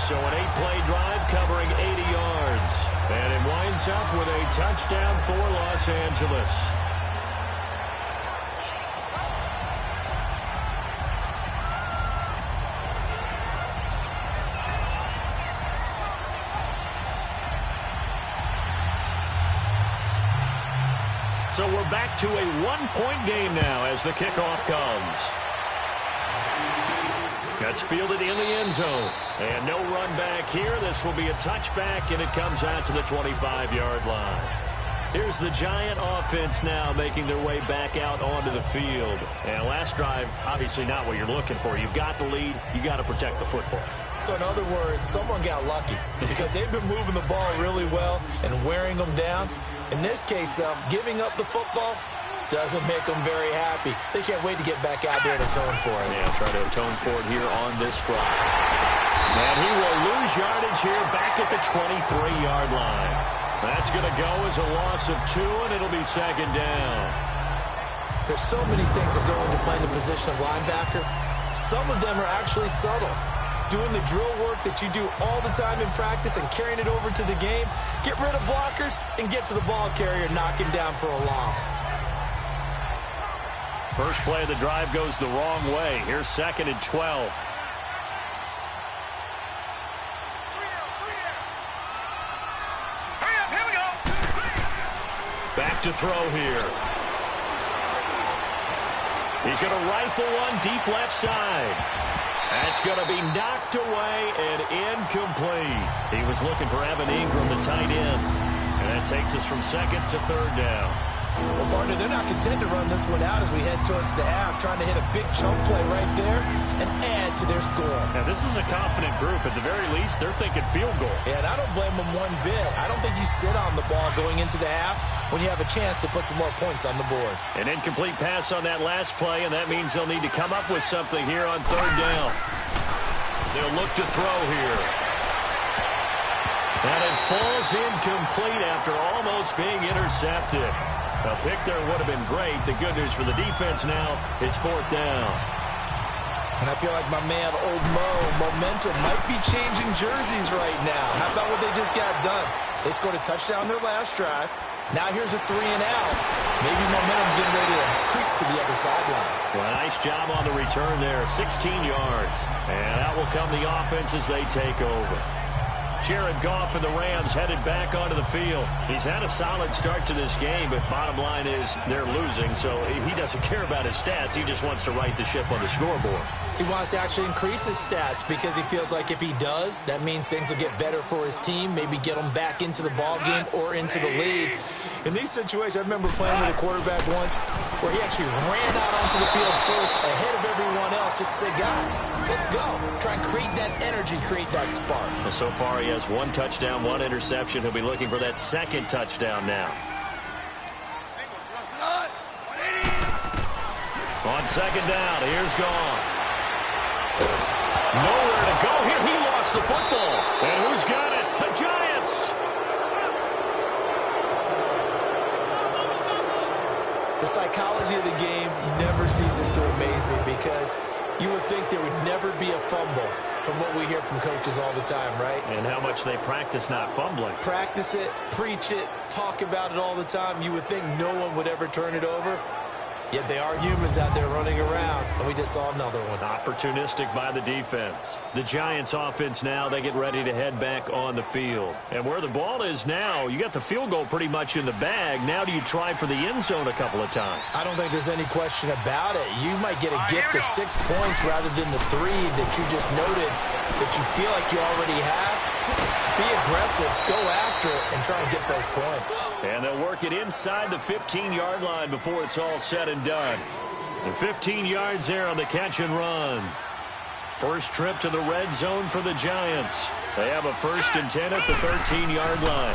So an 8-play drive covering 80 yards. And it winds up with a touchdown for Los Angeles. So we're back to a 1-point game now as the kickoff comes. That's fielded in the end zone. And no run back here. This will be a touchback, and it comes out to the 25-yard line. Here's the Giant offense now making their way back out onto the field. And last drive, obviously not what you're looking for. You've got the lead. You got to protect the football. So in other words, someone got lucky because they've been moving the ball really well and wearing them down. In this case, though, giving up the football doesn't make them very happy. They can't wait to get back out there and atone for it. Yeah, try to atone for it here on this drive. And he will lose yardage here back at the 23-yard line. That's going to go as a loss of 2, and it'll be 2nd down. There's so many things that go into playing the position of linebacker. Some of them are actually subtle. Doing the drill work that you do all the time in practice and carrying it over to the game. Get rid of blockers and get to the ball carrier, knock him down for a loss. First play of the drive goes the wrong way. Here's 2nd and 12. Hurry up, here we go. Back to throw here. He's going to rifle one deep left side. That's going to be knocked away and incomplete. He was looking for Evan Ingram, the tight end. And that takes us from second to third down. Well, partner, they're not content to run this one out as we head towards the half, trying to hit a big chunk play right there and add to their score. Now, this is a confident group. At the very least, they're thinking field goal. Yeah, and I don't blame them one bit. I don't think you sit on the ball going into the half when you have a chance to put some more points on the board. An incomplete pass on that last play, and that means they'll need to come up with something here on third down. They'll look to throw here. And it falls incomplete after almost being intercepted. A pick there would have been great. The good news for the defense now, it's fourth down. And I feel like my man, Old Mo, momentum might be changing jerseys right now. How about what they just got done? They scored a touchdown their last drive. Now here's a 3 and out. Maybe momentum's getting ready to creep to the other sideline. Well, nice job on the return there. 16 yards. And out will come the offense as they take over. Jared Goff and the Rams headed back onto the field. He's had a solid start to this game, but bottom line is they're losing, so he doesn't care about his stats. He just wants to right the ship on the scoreboard. He wants to actually increase his stats because he feels like if he does, that means things will get better for his team, maybe get them back into the ball game or into the lead. In these situations, I remember playing with a quarterback once where he actually ran out onto the field first ahead of everyone else just to say, guys, let's go. Try and create that energy, create that spark. Well, so far, he has 1 touchdown, 1 interception. He'll be looking for that second touchdown now. On second down, here's Goff. Nowhere to go here. He lost the football. And who's got it? The Giants. The psychology of the game never ceases to amaze me because you would think there would never be a fumble from what we hear from coaches all the time, right? And how much they practice not fumbling. Practice it, preach it, talk about it all the time. You would think no one would ever turn it over. Yet they are humans out there running around, and we just saw another one. Opportunistic by the defense. The Giants offense now, they get ready to head back on the field. And where the ball is now, you got the field goal pretty much in the bag. Now do you try for the end zone a couple of times? I don't think there's any question about it. You might get a gift of 6 points rather than the 3 that you just noted that you feel like you already have. Be aggressive, go after it, and try and get those points. And they'll work it inside the 15-yard line before it's all said and done. And 15 yards there on the catch and run. First trip to the red zone for the Giants. They have a 1st and 10 at the 13-yard line.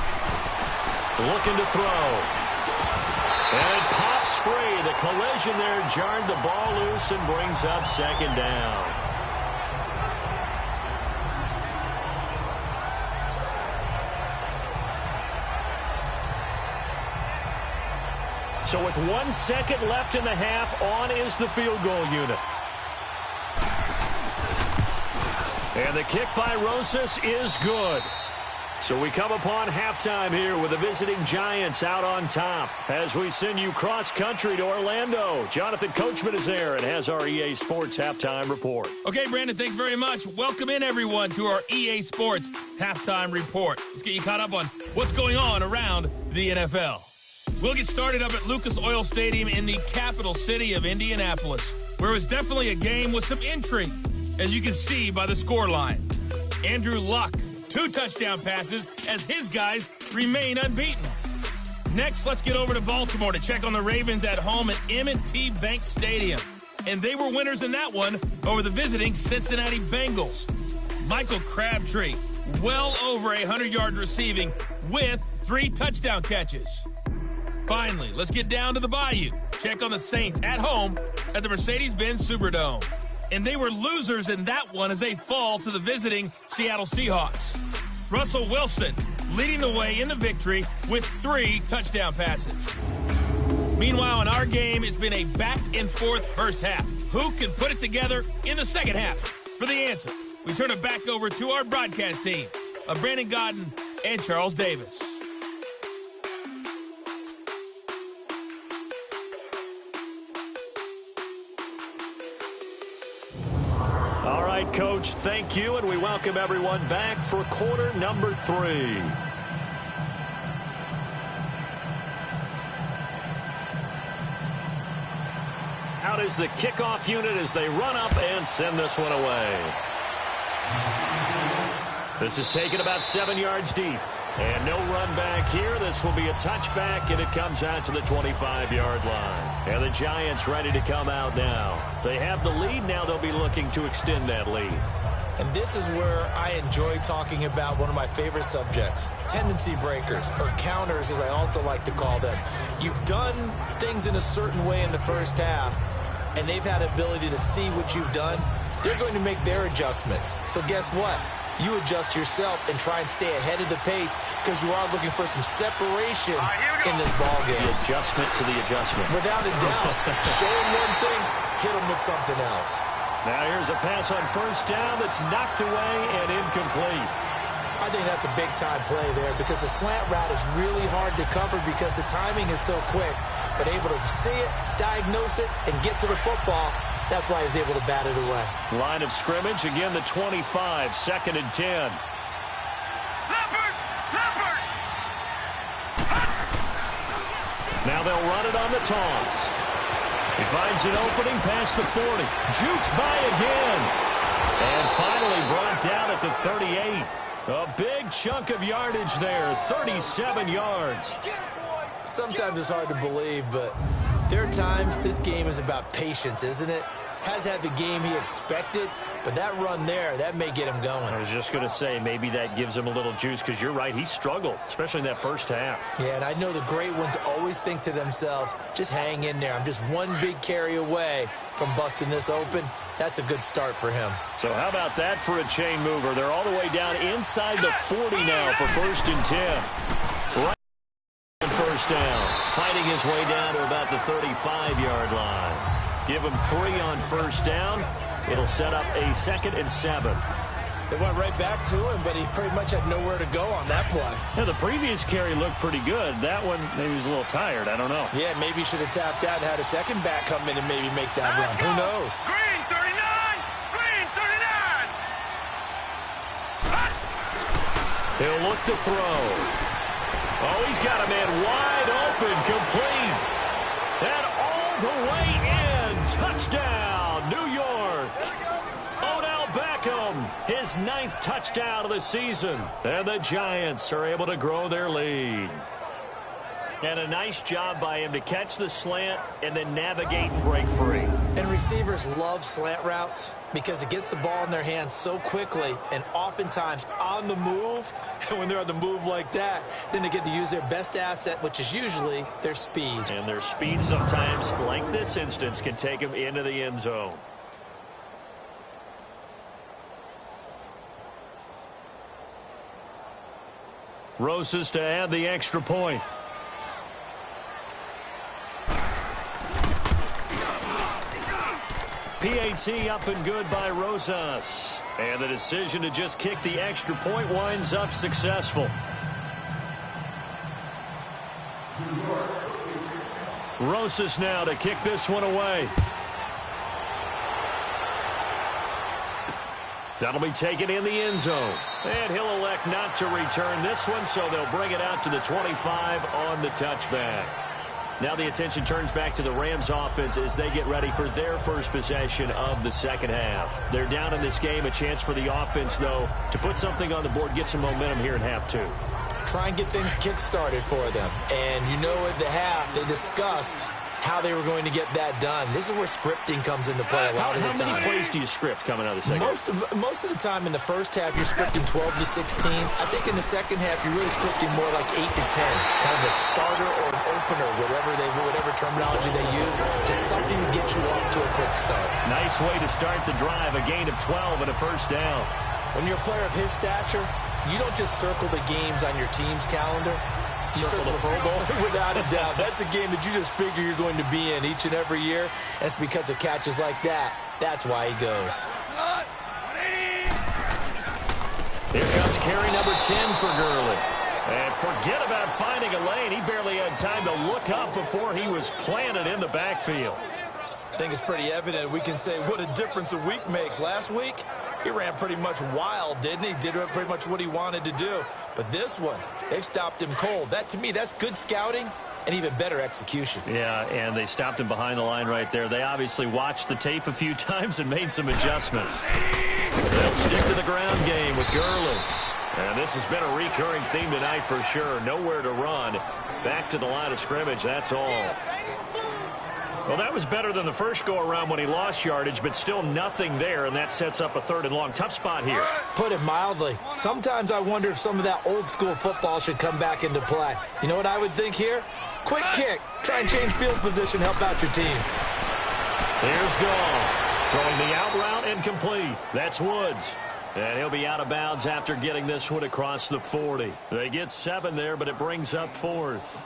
Looking to throw. And it pops free. The collision there jarred the ball loose and brings up second down. So with 1 second left in the half, on is the field goal unit. And the kick by Rosas is good. So we come upon halftime here with the visiting Giants out on top. As we send you cross-country to Orlando, Jonathan Coachman is there and has our EA Sports Halftime Report. Okay, Brandon, thanks very much. Welcome in, everyone, to our EA Sports Halftime Report. Let's get you caught up on what's going on around the NFL. We'll get started up at Lucas Oil Stadium in the capital city of Indianapolis, where it was definitely a game with some intrigue, as you can see by the scoreline. Andrew Luck, 2 touchdown passes as his guys remain unbeaten. Next, let's get over to Baltimore to check on the Ravens at home at M&T Bank Stadium. And they were winners in that one over the visiting Cincinnati Bengals. Michael Crabtree, well over 100 yards receiving with 3 touchdown catches. Finally, let's get down to the Bayou. Check on the Saints at home at the Mercedes-Benz Superdome. And they were losers in that one as they fall to the visiting Seattle Seahawks. Russell Wilson leading the way in the victory with 3 touchdown passes. Meanwhile, in our game, it's been a back-and-forth first half. Who can put it together in the second half? For the answer, we turn it back over to our broadcast team of Brandon Godden and Charles Davis. All right, Coach, thank you, and we welcome everyone back for quarter number 3. out is the kickoff unit as they run up and send this one away. This is taken about 7 yards deep. And no run back here. This will be a touchback, and it comes out to the 25-yard line. And the Giants ready to come out now. They have the lead. Now they'll be looking to extend that lead. And this is where I enjoy talking about one of my favorite subjects, tendency breakers, or counters as I also like to call them. You've done things in a certain way in the first half, and they've had ability to see what you've done. They're going to make their adjustments. So guess what? You adjust yourself and try and stay ahead of the pace because you are looking for some separation in this ball game. The adjustment to the adjustment. Without a doubt. Show them one thing, hit them with something else. Now here's a pass on first down that's knocked away and incomplete. I think that's a big-time play there because the slant route is really hard to cover because the timing is so quick. But able to see it, diagnose it, and get to the football, that's why he was able to bat it away. Line of scrimmage, again the 25, 2nd and 10. Leopard! Leopard! Now they'll run it on the toss. He finds an opening past the 40. Jukes by again. And finally brought down at the 38. A big chunk of yardage there, 37 yards. Sometimes it's hard to believe, but there are times this game is about patience, isn't it? Has had the game he expected, but that run there, that may get him going. I was just going to say, maybe that gives him a little juice because you're right, he struggled, especially in that first half. Yeah, and I know the great ones always think to themselves, just hang in there. I'm just one big carry away from busting this open. That's a good start for him. So how about that for a chain mover? They're all the way down inside the 40 now for 1st and 10. Right on first down, fighting his way down to about the 35-yard line. Give him 3 on first down. It'll set up a 2nd and 7. They went right back to him, but he pretty much had nowhere to go on that play. Yeah, the previous carry looked pretty good. That one, maybe he was a little tired. I don't know. Yeah, maybe he should have tapped out and had a second back come in and maybe make that run. Who knows? Green 39! Green 39! He'll look to throw. Oh, he's got a man wide open, complete. And all the way in. Touchdown, New York. Odell Beckham, his 9th touchdown of the season. And the Giants are able to grow their lead. And a nice job by him to catch the slant and then navigate and break free. And receivers love slant routes because it gets the ball in their hands so quickly and oftentimes on the move. And when they're on the move like that, then they get to use their best asset, which is usually their speed. And their speed sometimes, like this instance, can take them into the end zone. Rosas to add the extra point. PAT up and good by Rosas. And the decision to just kick the extra point winds up successful. Rosas now to kick this one away. That'll be taken in the end zone. And he'll elect not to return this one, so they'll bring it out to the 25 on the touchback. Now the attention turns back to the Rams offense as they get ready for their first possession of the second half. They're down in this game. A chance for the offense, though, to put something on the board, get some momentum here in half 2. Try and get things kick-started for them. And you know at the half, they discussed how they were going to get that done. This is where scripting comes into play a lot of the time. How many plays do you script coming out of the second half? Most of the time in the first half, you're scripting 12 to 16. I think in the second half, you're really scripting more like 8 to 10. Kind of a starter or an opener, whatever terminology they use. Just something to get you off to a quick start. Nice way to start the drive. A gain of 12 and a first down. When you're a player of his stature, you don't just circle the games on your team's calendar. You circle the Pro Bowl. Without a doubt. That's a game that you just figure you're going to be in each and every year. And it's because of catches like that. That's why he goes. Here comes carry number 10 for Gurley. And forget about finding a lane. He barely had time to look up before he was planted in the backfield. I think it's pretty evident. We can say what a difference a week makes. Last week, he ran pretty much wild, didn't he? Did pretty much what he wanted to do. But this one, they've stopped him cold. That, to me, that's good scouting and even better execution. Yeah, and they stopped him behind the line right there. They obviously watched the tape a few times and made some adjustments. They'll stick to the ground game with Gurley. And this has been a recurring theme tonight for sure. Nowhere to run. Back to the line of scrimmage, that's all. Well, that was better than the first go-around when he lost yardage, but still nothing there, and that sets up a 3rd and long. Tough spot here. Put it mildly. Sometimes I wonder if some of that old-school football should come back into play. You know what I would think here? Quick kick. Try and change field position, help out your team. Here's Gall. Throwing the out route and complete. That's Woods. And he'll be out of bounds after getting this one across the 40. They get 7 there, but it brings up 4th.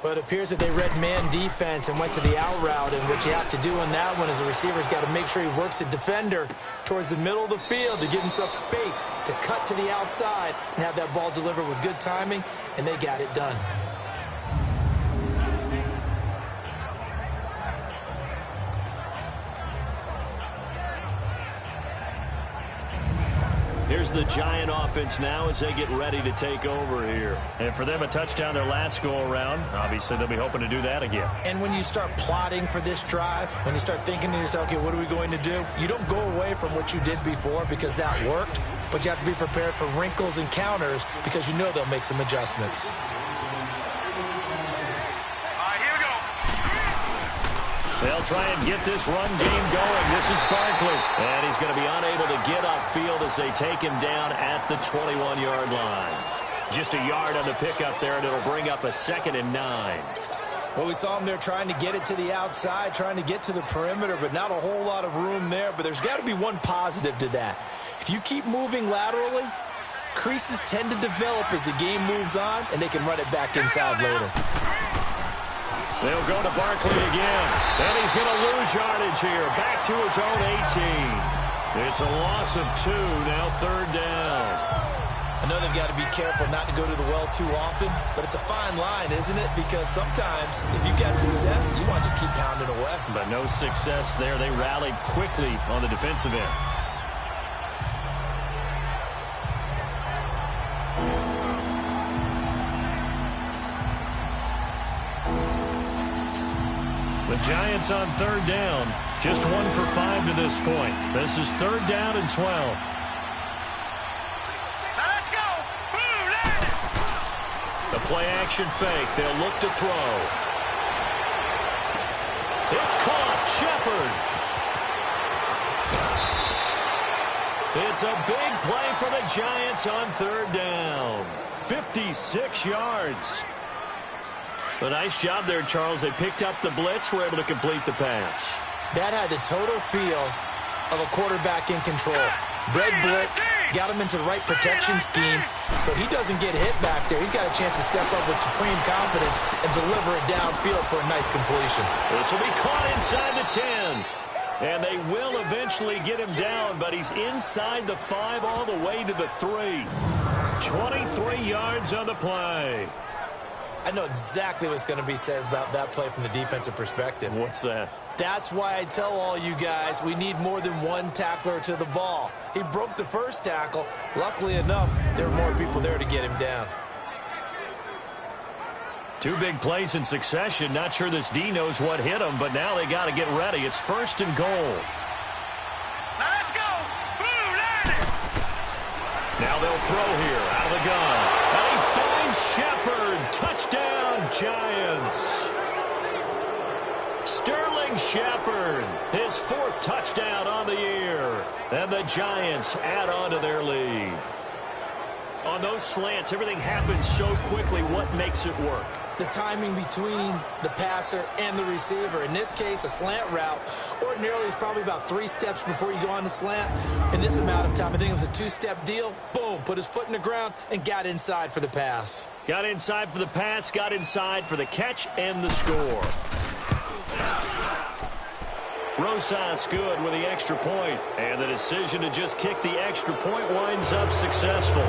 But it appears that they read man defense and went to the out route, and what you have to do on that one is the receiver's got to make sure he works the defender towards the middle of the field to give himself space to cut to the outside and have that ball delivered with good timing, and they got it done. Here's the Giant offense now as they get ready to take over here. And for them, a touchdown their last go-around. Obviously, they'll be hoping to do that again. And when you start plotting for this drive, when you start thinking to yourself, okay, what are we going to do? You don't go away from what you did before because that worked, but you have to be prepared for wrinkles and counters because you know they'll make some adjustments. They'll try and get this run game going. This is Barkley. And he's going to be unable to get upfield as they take him down at the 21-yard line. Just a yard on the pickup there, and it'll bring up a 2nd and 9. Well, we saw him there trying to get it to the outside, trying to get to the perimeter, but not a whole lot of room there. But there's got to be one positive to that. If you keep moving laterally, creases tend to develop as the game moves on, and they can run it back inside later. They'll go to Barkley again. And he's going to lose yardage here. Back to his own 18. It's a loss of 2, now 3rd down. I know they've got to be careful not to go to the well too often, but it's a fine line, isn't it? Because sometimes if you've got success, you want to just keep pounding away. But no success there. They rallied quickly on the defensive end. The Giants on 3rd down. Just 1 for 5 to this point. This is 3rd down and 12. Now let's go. Boom, land it. The play-action fake. They'll look to throw. It's caught. Shepard. It's a big play for the Giants on 3rd down. 56 yards. A nice job there, Charles. They picked up the blitz, were able to complete the pass. That had the total feel of a quarterback in control. Red blitz, got him into the right protection scheme, so he doesn't get hit back there. He's got a chance to step up with supreme confidence and deliver it downfield for a nice completion. This will be caught inside the 10. And they will eventually get him down, but he's inside the 5 all the way to the 3. 23 yards on the play. I know exactly what's going to be said about that play from the defensive perspective. What's that? That's why I tell all you guys we need more than one tackler to the ball. He broke the first tackle. Luckily enough, there were more people there to get him down. 2 big plays in succession. Not sure this D knows what hit him, but now they got to get ready. It's 1st and goal. Now let's go. Boom, land it. Now they'll throw here out of the gun. And he finds Shepard. Touchdown, Giants. Sterling Shepard, his 4th touchdown on the year. And the Giants add on to their lead. On those slants, everything happens so quickly. What makes it work? The timing between the passer and the receiver. In this case, a slant route. Ordinarily, it's probably about 3 steps before you go on the slant. In this amount of time, I think it was a 2-step deal. Boom, put his foot in the ground and got inside for the pass. Got inside for the pass, got inside for the catch and the score. Rosas good with the extra point. And the decision to just kick the extra point winds up successful.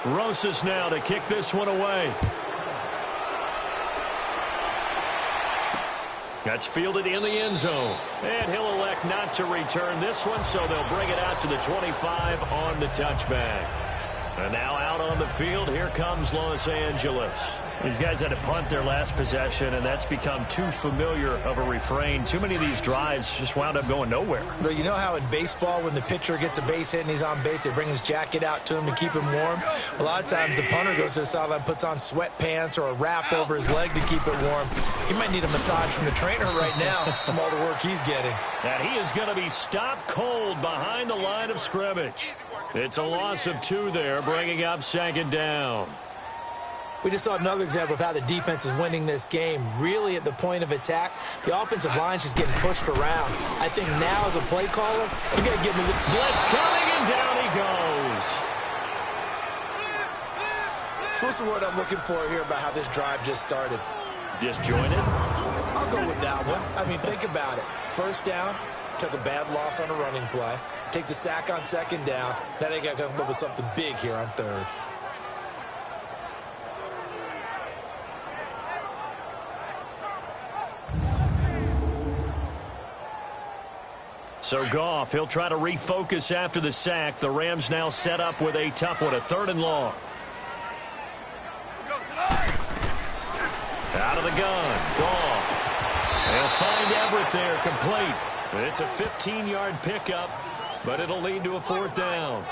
Rosas now to kick this one away. That's fielded in the end zone. And he'll elect not to return this one, so they'll bring it out to the 25 on the touchback. And now out on the field, here comes Los Angeles. These guys had to punt their last possession, and that's become too familiar of a refrain. Too many of these drives just wound up going nowhere. Well, you know how in baseball, when the pitcher gets a base hit and he's on base, they bring his jacket out to him to keep him warm? A lot of times the punter goes to the sideline, puts on sweatpants or a wrap over his leg to keep it warm. He might need a massage from the trainer right now from all the work he's getting. And he is going to be stopped cold behind the line of scrimmage. It's a loss of 2 there, bringing up 2nd down. We just saw another example of how the defense is winning this game. Really at the point of attack, the offensive line's just getting pushed around. I think now as a play caller, you got to give him the blitz coming, and down he goes. So what's the word I'm looking for here about how this drive just started? Disjointed? I'll go with that one. I mean, think about it. First down, took a bad loss on a running play. Take the sack on 2nd down. Now they got to come up with something big here on 3rd. So Goff, he'll try to refocus after the sack. The Rams now set up with a tough one, a 3rd and long. Out of the gun, Goff. They'll find Everett there, complete. It's a 15-yard pickup, but it'll lead to a 4th down.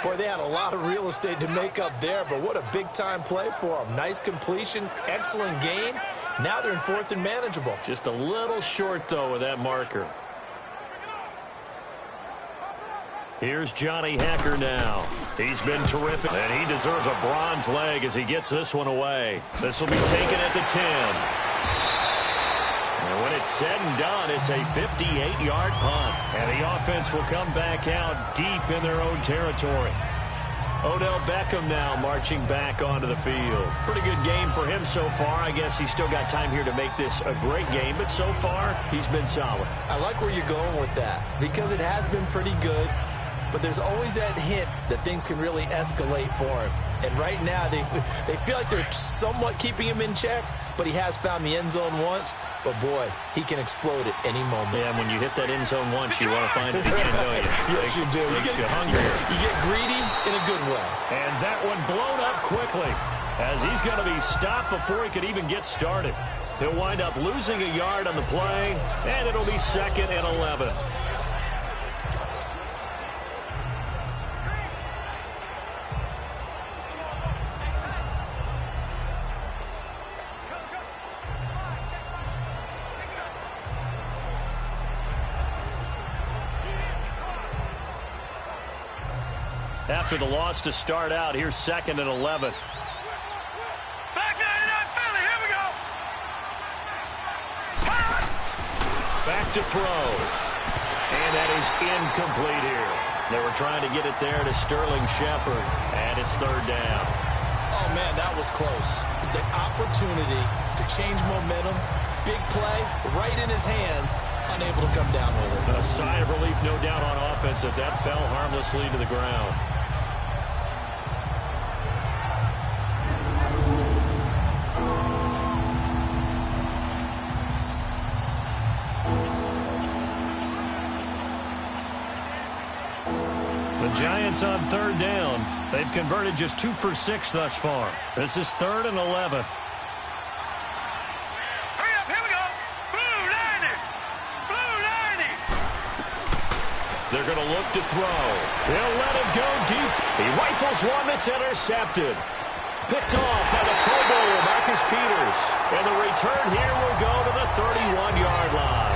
Boy, they had a lot of real estate to make up there, but what a big-time play for them. Nice completion, excellent gain. Now they're in 4th and manageable. Just a little short, though, with that marker. Here's Johnny Hacker now. He's been terrific, and he deserves a bronze leg as he gets this one away. This will be taken at the 10. And when it's said and done, it's a 58-yard punt. And the offense will come back out deep in their own territory. Odell Beckham now marching back onto the field. Pretty good game for him so far. I guess he's still got time here to make this a great game, but so far, he's been solid. I like where you're going with that because it has been pretty good. But there's always that hint that things can really escalate for him. And right now, they feel like they're somewhat keeping him in check, but he has found the end zone once. But, boy, he can explode at any moment. Yeah, and when you hit that end zone once, you want to find it again, don't you? Yes, you do. You get hungrier. You get greedy in a good way. And that one blown up quickly as he's going to be stopped before he could even get started. He'll wind up losing a yard on the play, and it'll be 2nd and 11. After the loss to start out, here's 2nd and 11. Back 99 Philly, here we go. Back to throw. And that is incomplete here. They were trying to get it there to Sterling Shepard, and it's 3rd down. Oh, man, that was close. The opportunity to change momentum, big play, right in his hands, unable to come down with it. A sigh of relief, no doubt, on offense that fell harmlessly to the ground. The Giants on 3rd down. They've converted just 2 for 6 thus far. This is 3rd and 11. Hurry up, here we go. Blue 90. Blue 90. They're going to look to throw. He'll let it go deep. He rifles one that's intercepted. Picked off by the Pro Bowler, Marcus Peters. And the return here will go to the 31-yard line.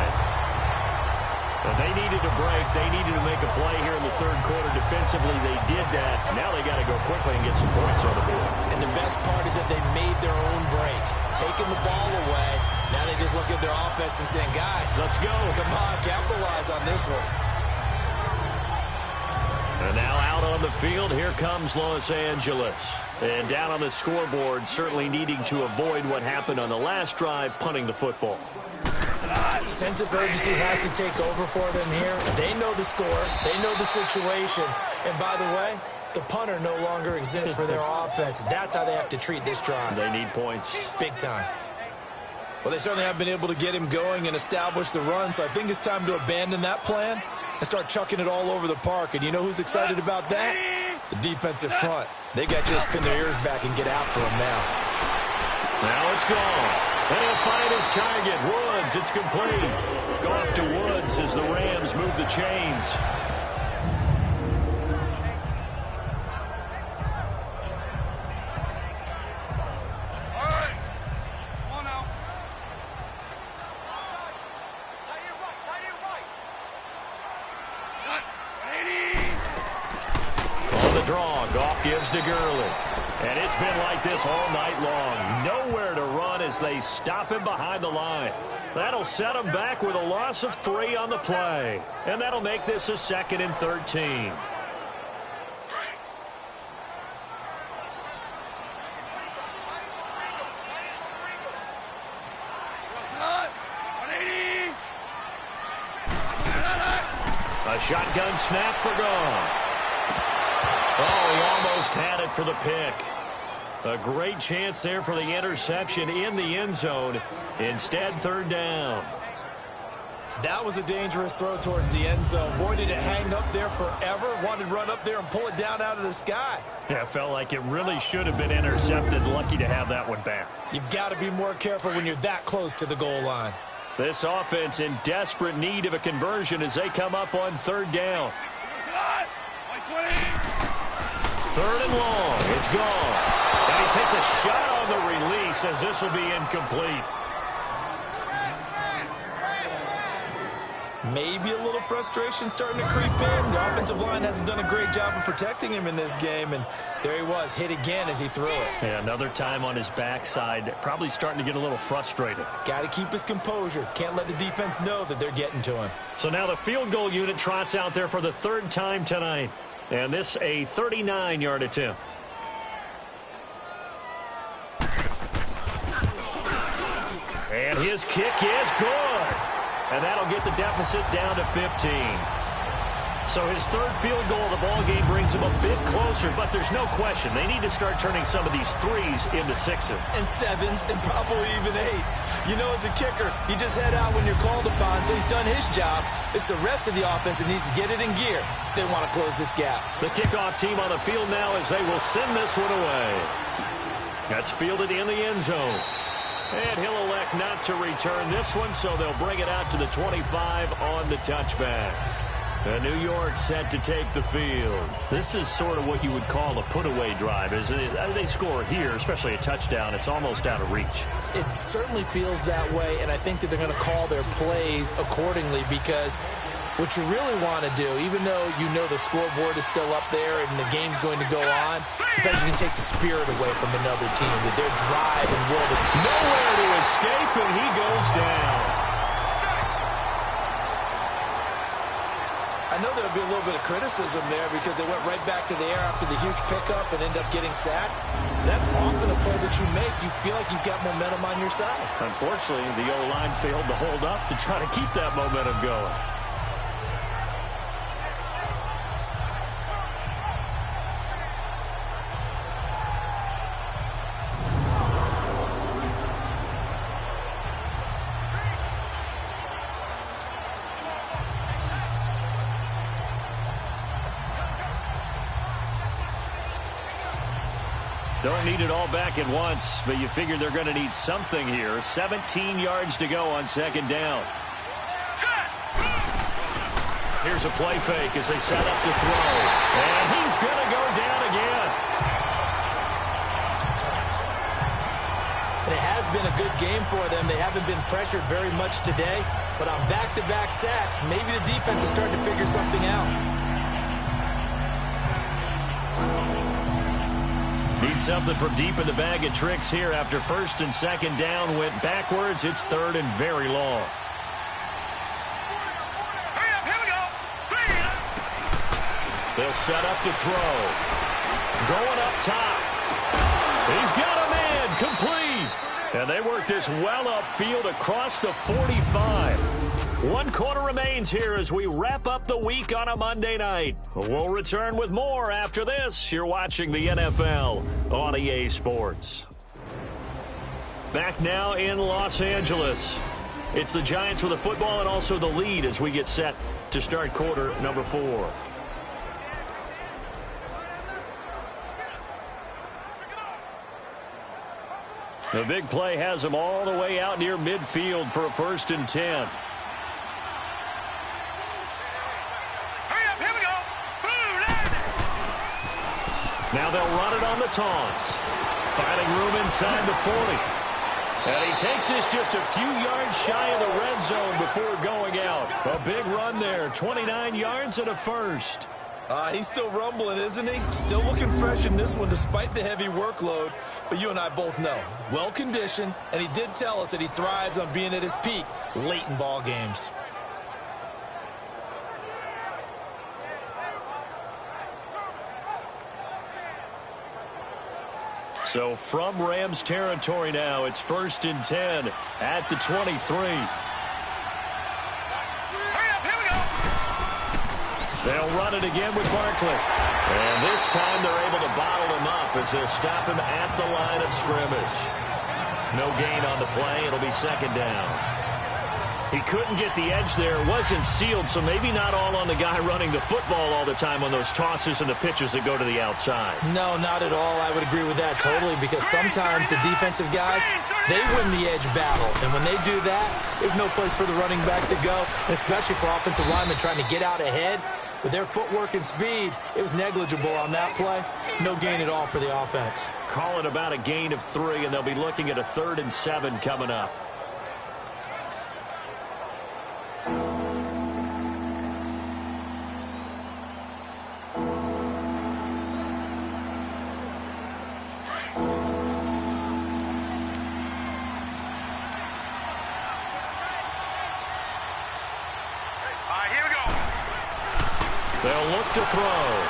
But they needed a break. They needed to make a play here in the 3rd quarter. Defensively, they did that. Now they got to go quickly and get some points on the board. And the best part is that they made their own break. Taking the ball away. Now they just look at their offense and saying, guys, let's go. Come on, capitalize on this one. And now out on the field, here comes Los Angeles. And down on the scoreboard, certainly needing to avoid what happened on the last drive, punting the football. Sense of urgency has to take over for them here. They know the score. They know the situation. And by the way, the punter no longer exists for their offense. That's how they have to treat this drive. They need points. Big time. Well, they certainly have been able to get him going and establish the run, so I think it's time to abandon that plan and start chucking it all over the park. And you know who's excited about that? The defensive front. They got to just pin their ears back and get after him now. Now it's gone. And he'll find his target. Woods, it's complete. Off to Woods as the Rams move the chains. Goff gives to Gurley. And it's been like this all night long. Nowhere to run as they stop him behind the line. That'll set him back with a loss of 3 on the play. And that'll make this a 2nd and 13. A shotgun snap for Goff. Oh, he almost had it for the pick. A great chance there for the interception in the end zone. Instead, 3rd down. That was a dangerous throw towards the end zone. Boy, did it hang up there forever. Wanted to run up there and pull it down out of the sky. Yeah, it felt like it really should have been intercepted. Lucky to have that one back. You've got to be more careful when you're that close to the goal line. This offense in desperate need of a conversion as they come up on 3rd down. 3rd and long. It's gone. And he takes a shot on the release as this will be incomplete. Maybe a little frustration starting to creep in. The offensive line hasn't done a great job of protecting him in this game, and there he was, hit again as he threw it. Yeah, another time on his backside, probably starting to get a little frustrated. Got to keep his composure. Can't let the defense know that they're getting to him. So now the field goal unit trots out there for the 3rd time tonight. And this a 39-yard attempt. And his kick is good. And that'll get the deficit down to 15. So his 3rd field goal of the ballgame brings him a bit closer, but there's no question they need to start turning some of these 3s into 6s. And 7s and probably even 8s. You know, as a kicker, you just head out when you're called upon, so he's done his job. It's the rest of the offense that needs to get it in gear. They want to close this gap. The kickoff team on the field now as they will send this one away. That's fielded in the end zone. And he'll elect not to return this one, so they'll bring it out to the 25 on the touchback. And New York set to take the field. This is sort of what you would call a put-away drive, isn't it? They score here, especially a touchdown. It's almost out of reach. It certainly feels that way, and I think that they're going to call their plays accordingly because what you really want to do, even though you know the scoreboard is still up there and the game's going to go on, in fact, you can take the spirit away from another team with their drive and will. Nowhere to escape, and he goes down. I know there'll be a little bit of criticism there because they went right back to the air after the huge pickup and ended up getting sacked. That's often a play that you make. You feel like you've got momentum on your side. Unfortunately, the O-line failed to hold up to try to keep that momentum going. Don't need it all back at once, but you figure they're going to need something here. 17 yards to go on 2nd down. Here's a play fake as they set up to throw. And he's going to go down again. It has been a good game for them. They haven't been pressured very much today, but on back-to-back sacks, maybe the defense is starting to figure something out. Need something from deep in the bag of tricks here after 1st and 2nd down went backwards. It's 3rd and very long. Here we go. They'll set up to throw. Going up top. He's got a man complete. And they work this well upfield across the 45. 1 quarter remains here as we wrap up the week on a Monday night. We'll return with more after this. You're watching the NFL on EA Sports. Back now in Los Angeles. It's the Giants with the football and also the lead as we get set to start quarter number 4. The big play has them all the way out near midfield for a 1st and 10. Hurry up, here we go. Boom, land it. Now they'll run it on the taunts. Finding room inside the 40. And he takes this just a few yards shy of the red zone before going out. A big run there, 29 yards and a 1st. He's still rumbling, isn't he? Still looking fresh in this one despite the heavy workload. But you and I both know, well-conditioned, and he did tell us that he thrives on being at his peak late in ball games. So from Rams territory now, it's 1st and 10 at the 23. Hurry up, here we go. They'll run it again with Barkley. And this time they're able to bottle him up as they'll stop him at the line of scrimmage. No gain on the play. It'll be 2nd down. He couldn't get the edge there. It wasn't sealed, so maybe not all on the guy running the football all the time on those tosses and the pitches that go to the outside. No, not at all. I would agree with that totally because sometimes the defensive guys, they win the edge battle. And when they do that, there's no place for the running back to go, especially for offensive linemen trying to get out ahead. With their footwork and speed, it was negligible on that play. No gain at all for the offense. Call it about a gain of 3, and they'll be looking at a 3rd and 7 coming up. They'll look to throw.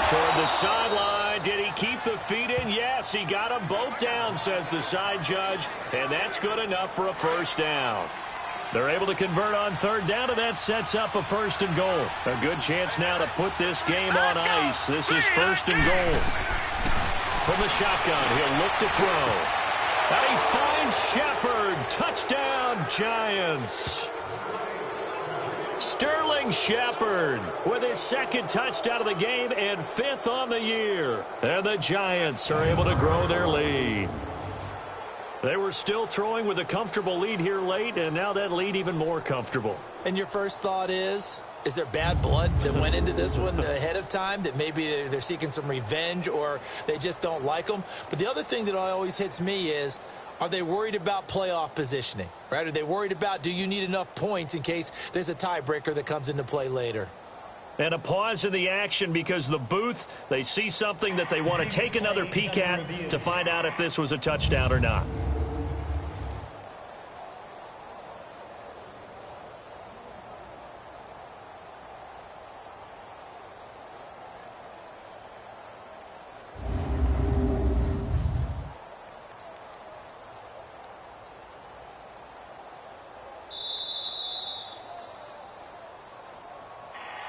Toward the sideline. Did he keep the feet in? Yes, he got them both down, says the side judge. And that's good enough for a 1st down. They're able to convert on 3rd down, and that sets up a 1st and goal. A good chance now to put this game on ice. This is 1st and goal. From the shotgun, he'll look to throw. And he finds Shepard. Touchdown, Giants. Sterling Shepard with his 2nd touchdown of the game and 5th on the year. And the Giants are able to grow their lead. They were still throwing with a comfortable lead here late, and now that lead even more comfortable. And your first thought is there bad blood that went into this one ahead of time, that maybe they're seeking some revenge or they just don't like them? But the other thing that always hits me is, are they worried about playoff positioning, right? Are they worried about, do you need enough points in case there's a tiebreaker that comes into play later? And a pause in the action because the booth, they see something that they want to take another peek at to find out if this was a touchdown or not.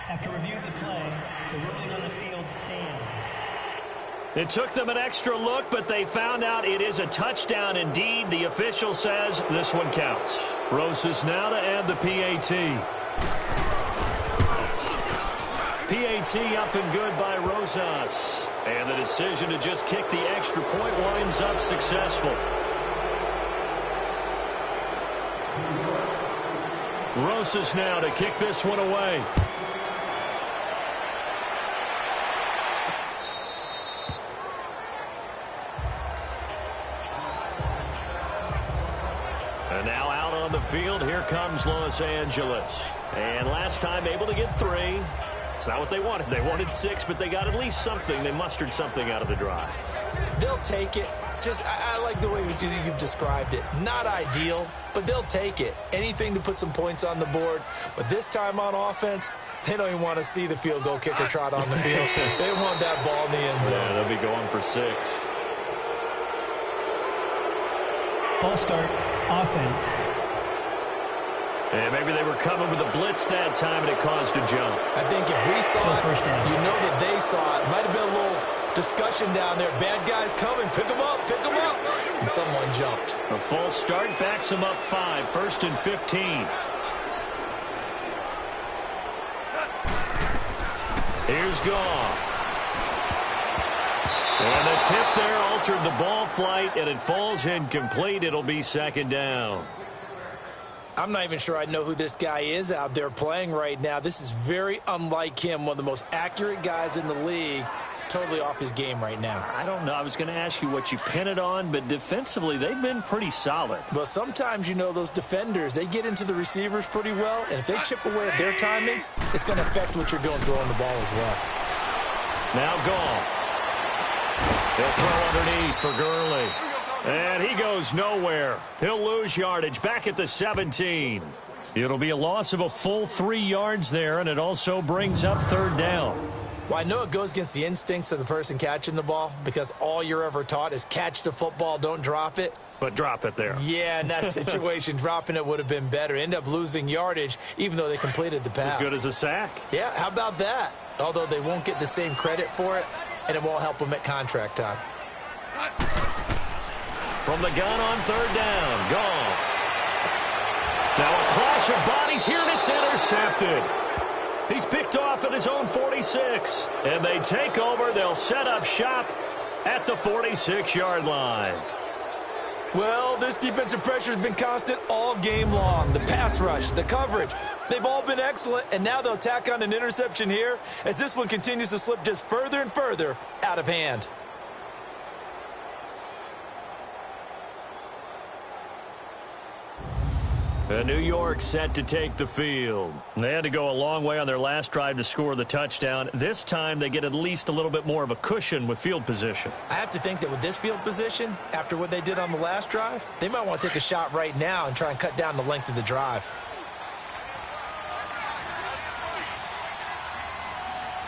After review of the play, the ruling on the field stands. It took them an extra look, but they found out it is a touchdown indeed. The official says this one counts. Rosas now to add the PAT. PAT up and good by Rosas. And the decision to just kick the extra point winds up successful. Rosas now to kick this one away. And now out on the field, here comes Los Angeles. And last time able to get 3. It's not what they wanted. They wanted 6, but they got at least something. They mustered something out of the drive. They'll take it. I like the way you've described it. Not ideal, but they'll take it. Anything to put some points on the board. But this time on offense, they don't even want to see the field goal kicker trot on the field. They want that ball in the end zone. Yeah, they'll be going for 6. False start, offense. And maybe they were coming with a blitz that time, and it caused a jump. I think if we saw Still it, 1st down. you know that they saw it. Might have been a discussion down there. Bad guys coming. Pick them up. Pick them up. And someone jumped. A false start backs him up 5. 1st and 15. Here's Goff. And the tip there altered the ball flight, and it falls incomplete. It'll be 2nd down. I'm not even sure I know who this guy is out there playing right now. This is very unlike him, one of the most accurate guys in the league. Totally off his game right now. I don't know. I was going to ask you what you pin it on, but defensively, they've been pretty solid. Well, sometimes, you know, those defenders, they get into the receivers pretty well, and if they chip away at their timing, it's going to affect what you're doing throwing the ball as well. Now Goff. They'll throw underneath for Gurley. And he goes nowhere. He'll lose yardage back at the 17. It'll be a loss of a full 3 yards there, and it also brings up 3rd down. Well, I know it goes against the instincts of the person catching the ball because all you're ever taught is catch the football, don't drop it. But drop it there. Yeah, in that situation, dropping it would have been better. End up losing yardage, even though they completed the pass. As good as a sack. Yeah, how about that? Although they won't get the same credit for it, and it won't help them at contract time. From the gun on 3rd down, Goff. Now a clash of bodies here, and it's intercepted. He's picked off at his own 46. And they take over. They'll set up shop at the 46-yard line. Well, this defensive pressure has been constant all game long. The pass rush, the coverage, they've all been excellent, and now they'll tack on an interception here as this one continues to slip just further and further out of hand. New York set to take the field. They had to go a long way on their last drive to score the touchdown. This time they get at least a little bit more of a cushion with field position. I have to think that with this field position, after what they did on the last drive, they might want to take a shot right now and try and cut down the length of the drive.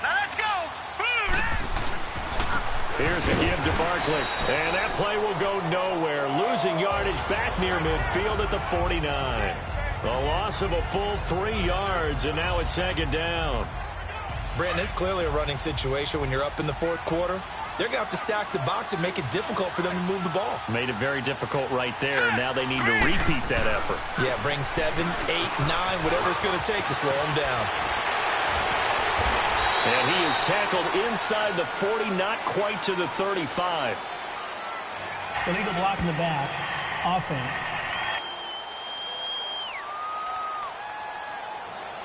Now let's go. Here's a give to Barkley, and that play will go nowhere. Losing yardage back near midfield at the 49. A loss of a full 3 yards, and now it's 2nd down. Brandon, it's clearly a running situation when you're up in the 4th quarter. They're going to have to stack the box and make it difficult for them to move the ball. Made it very difficult right there, and now they need to repeat that effort. Yeah, bring 7, 8, 9, whatever it's going to take to slow them down. And he is tackled inside the 40, not quite to the 35. Illegal block in the back. Offense.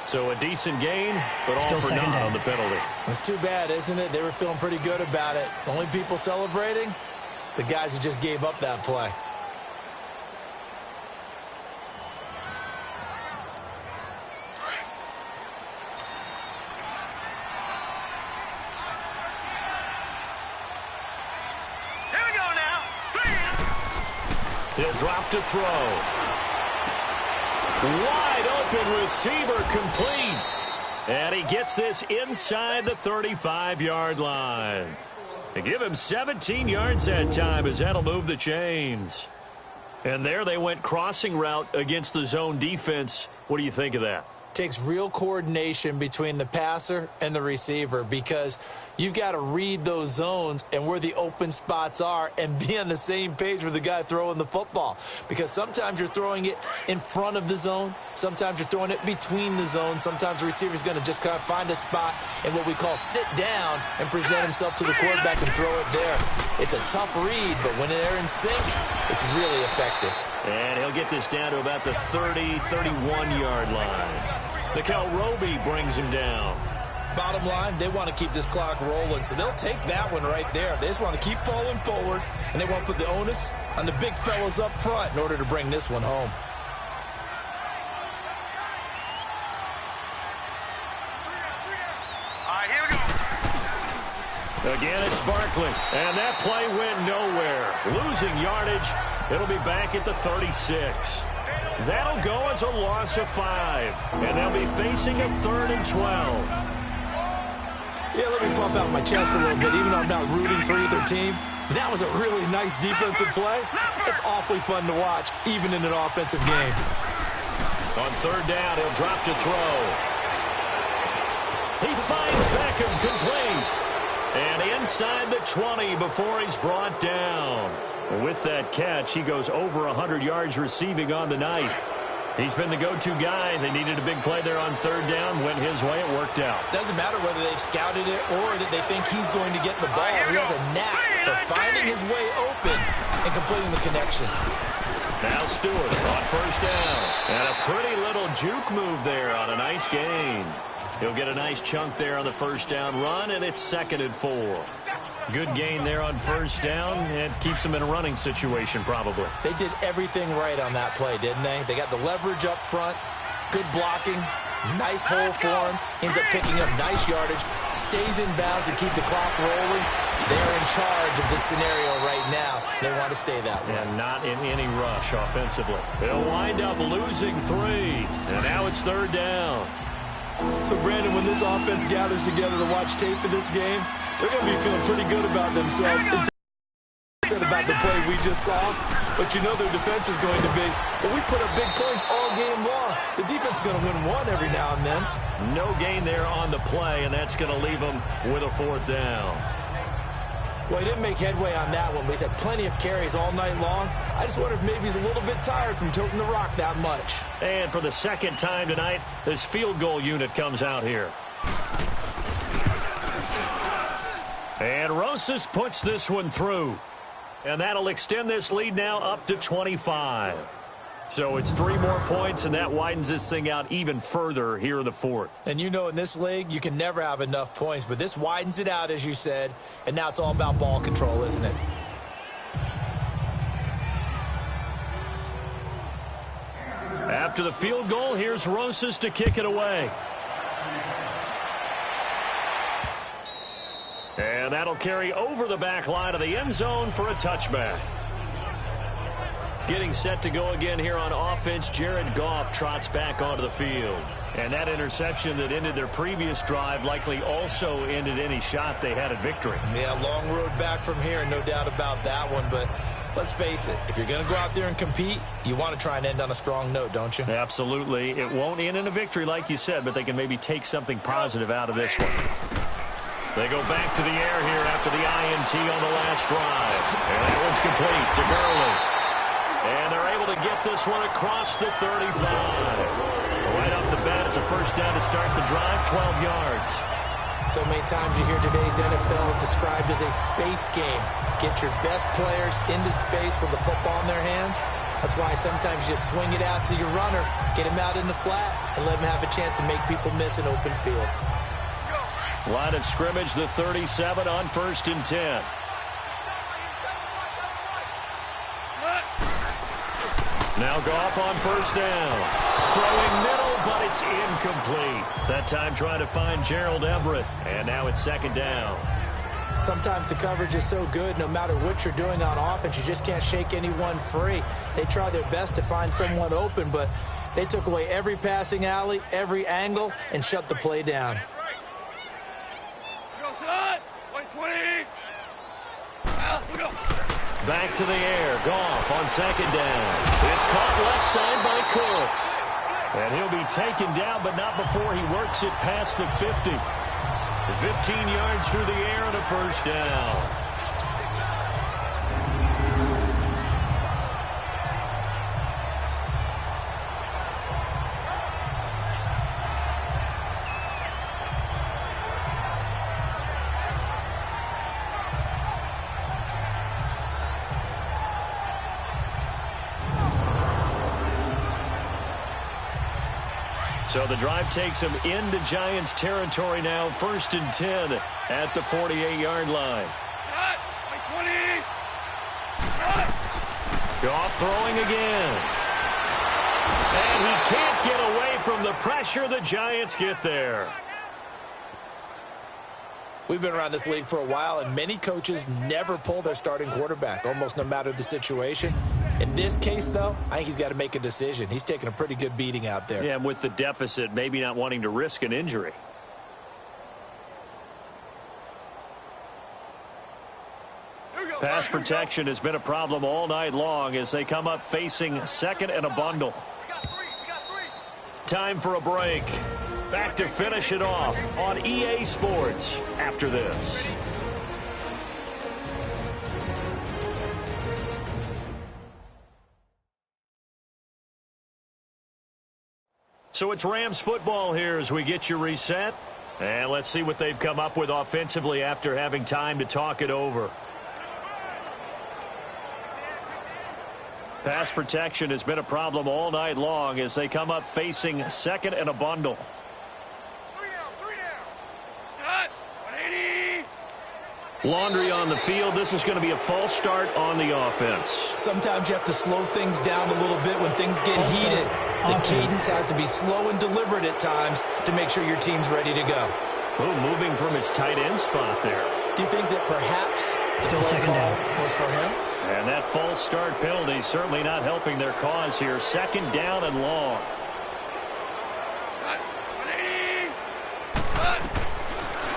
So a decent gain, but Still all for 2nd naught down. on the penalty. It's too bad, isn't it? They were feeling pretty good about it. The only people celebrating, the guys who just gave up that play. Here we go now. He'll drop to throw. Wide open receiver complete. And he gets this inside the 35-yard line. They give him 17 yards that time as that'll move the chains. And there they went crossing route against the zone defense. What do you think of that? Takes real coordination between the passer and the receiver because you've got to read those zones and where the open spots are and be on the same page with the guy throwing the football. Because sometimes you're throwing it in front of the zone. Sometimes you're throwing it between the zones. Sometimes the receiver's going to just kind of find a spot and what we call sit down and present himself to the quarterback and throw it there. It's a tough read, but when they're in sync, it's really effective. And he'll get this down to about the 30, 31-yard line. Mikel Roby brings him down. Bottom line, they want to keep this clock rolling, so they'll take that one right there. They just want to keep falling forward, and they want to put the onus on the big fellas up front in order to bring this one home. All right, here we go. Again, it's Barkley, and that play went nowhere. Losing yardage, it'll be back at the 36. That'll go as a loss of 5, and they'll be facing a 3rd and 12. Yeah, let me pump out my chest a little bit, even though I'm not rooting for either team. That was a really nice defensive play. It's awfully fun to watch, even in an offensive game. On 3rd down, he'll drop to throw. He finds Beckham complete. And inside the 20 before he's brought down. With that catch, he goes over 100 yards receiving on the night. He's been the go-to guy. They needed a big play there on third down. Went his way. It worked out. Doesn't matter whether they've scouted it or that they think he's going to get the ball. He has a knack for finding his way open and completing the connection. Now Stewart on first down. And a pretty little juke move there on a nice gain. He'll get a nice chunk there on the first down run, and it's 2nd and 4. Good gain there on first down. It keeps them in a running situation probably. They did everything right on that play, didn't they? They got the leverage up front, good blocking, nice hole for him. Ends up picking up nice yardage, stays in bounds to keep the clock rolling. They're in charge of this scenario right now. They want to stay that way. And not in any rush offensively. They'll wind up losing 3. And now it's 3rd down. So, Brandon, when this offense gathers together to watch tape for this game, they're going to be feeling pretty good about themselves. And said about the play we just saw, but you know their defense is going to be. But we put up big points all game long. The defense is going to win one every now and then. No gain there on the play, and that's going to leave them with a 4th down. Well, he didn't make headway on that one, but he's had plenty of carries all night long. I just wonder if maybe he's a little bit tired from toting the rock that much. And for the 2nd time tonight, this field goal unit comes out here. And Rosas puts this one through. And that'll extend this lead now up to 25. So it's 3 more points, and that widens this thing out even further here in the 4th. And you know in this league, you can never have enough points, but this widens it out, as you said, and now it's all about ball control, isn't it? After the field goal, here's Rosas to kick it away. And that'll carry over the back line of the end zone for a touchback. Getting set to go again here on offense, Jared Goff trots back onto the field. And that interception that ended their previous drive likely also ended any shot they had at victory. Yeah, long road back from here, no doubt about that one. But let's face it, if you're going to go out there and compete, you want to try and end on a strong note, don't you? Absolutely. It won't end in a victory like you said, but they can maybe take something positive out of this one. They go back to the air here after the INT on the last drive. And that one's complete to Gurley. And they're able to get this one across the 35. Right off the bat, it's a first down to start the drive, 12 yards. So many times you hear today's NFL described as a space game. Get your best players into space with the football in their hands. That's why sometimes you just swing it out to your runner, get him out in the flat, and let him have a chance to make people miss an open field. Line of scrimmage, the 37 on 1st and 10. Now Goff on first down. Throwing middle, but it's incomplete. That time trying to find Gerald Everett. And now it's 2nd down. Sometimes the coverage is so good, no matter what you're doing on offense, you just can't shake anyone free. They try their best to find someone open, but they took away every passing alley, every angle, and shut the play down. Back to the air. Goff on 2nd down. It's caught left side by Cooks. And he'll be taken down, but not before he works it past the 50. 15 yards through the air and a first down. So the drive takes him into Giants territory now. 1st and 10 at the 48-yard line. Goff throwing again. And he can't get away from the pressure. The Giants get there. We've been around this league for a while, and many coaches never pull their starting quarterback, almost no matter the situation. In this case, though, I think he's got to make a decision. He's taking a pretty good beating out there. Yeah, and with the deficit, maybe not wanting to risk an injury. Pass protection has been a problem all night long as they come up facing 2nd and a bundle. Time for a break. Back to finish it off on EA Sports after this. So it's Rams football here as we get you reset. And let's see what they've come up with offensively after having time to talk it over. Pass protection has been a problem all night long as they come up facing second and a bundle. Laundry on the field. This is going to be a false start on the offense. Sometimes you have to slow things down a little bit when things get heated. The cadence has to be slow and deliberate at times to make sure your team's ready to go. Oh, moving from his tight end spot there. Do you think that perhaps Still second down was for him? And that false start penalty certainly not helping their cause here. Second down and long.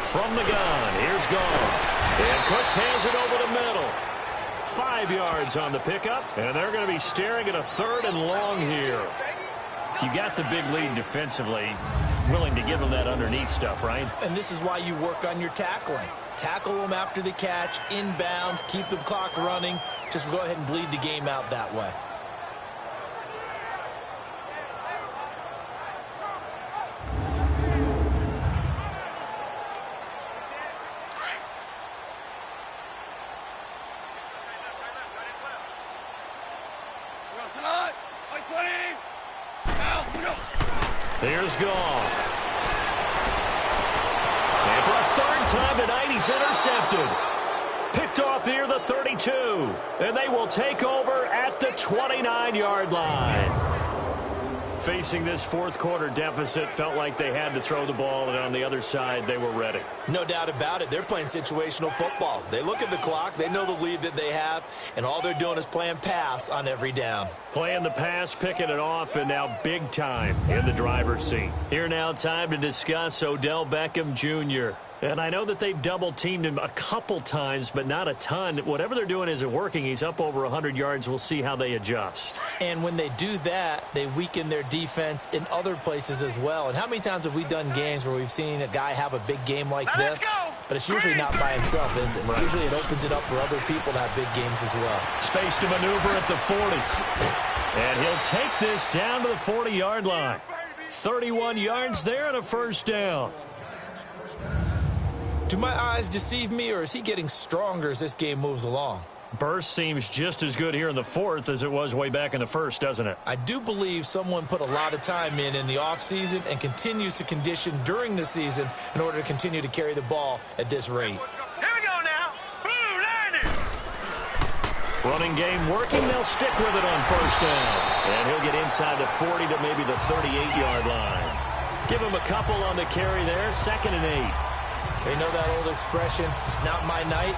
From the gun, here's Gone. And Cooks hands it over the middle. 5 yards on the pickup, and they're going to be staring at a third and long here. You got the big lead defensively. Willing to give them that underneath stuff, right? And this is why you work on your tackling. Tackle them after the catch, inbounds, keep the clock running. Just go ahead and bleed the game out that way. Here's Goff. And for a third time tonight, he's intercepted. Picked off near the 32. And they will take over at the 29-yard line. Facing this fourth quarter deficit, felt like they had to throw the ball, and on the other side, they were ready. No doubt about it. They're playing situational football. They look at the clock, they know the lead that they have, and all they're doing is playing pass on every down. Playing the pass, picking it off, and now big time in the driver's seat. Here now, time to discuss Odell Beckham Jr. And I know that they've double-teamed him a couple times, but not a ton. Whatever they're doing isn't working. He's up over 100 yards. We'll see how they adjust. And when they do that, they weaken their defense in other places as well. And how many times have we done games where we've seen a guy have a big game like this? But it's usually not by himself, is it? Right. Usually it opens it up for other people to have big games as well. Space to maneuver at the 40. And he'll take this down to the 40-yard line. 31 yards there and a first down. Do my eyes deceive me, or is he getting stronger as this game moves along? Burst seems just as good here in the fourth as it was way back in the first, doesn't it? I do believe someone put a lot of time in the offseason and continues to condition during the season in order to continue to carry the ball at this rate. Here we go now. Blue 90. Running game working. They'll stick with it on first down. And he'll get inside the 40 to maybe the 38-yard line. Give him a couple on the carry there. 2nd and 8. They know that old expression, it's not my night.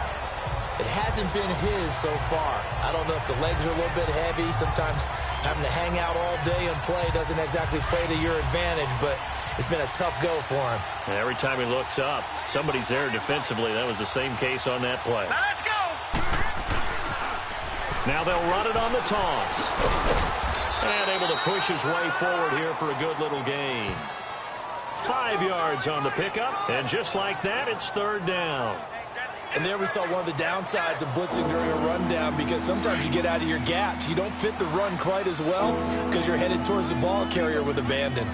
It hasn't been his so far. I don't know if the legs are a little bit heavy. Sometimes having to hang out all day and play doesn't exactly play to your advantage, but it's been a tough go for him. And every time he looks up, somebody's there defensively. That was the same case on that play. Now let's go. Now they'll run it on the toss. And able to push his way forward here for a good little gain. 5 yards on the pickup, and just like that, it's third down. And there we saw one of the downsides of blitzing during a rundown, because sometimes you get out of your gaps. You don't fit the run quite as well because you're headed towards the ball carrier with abandon.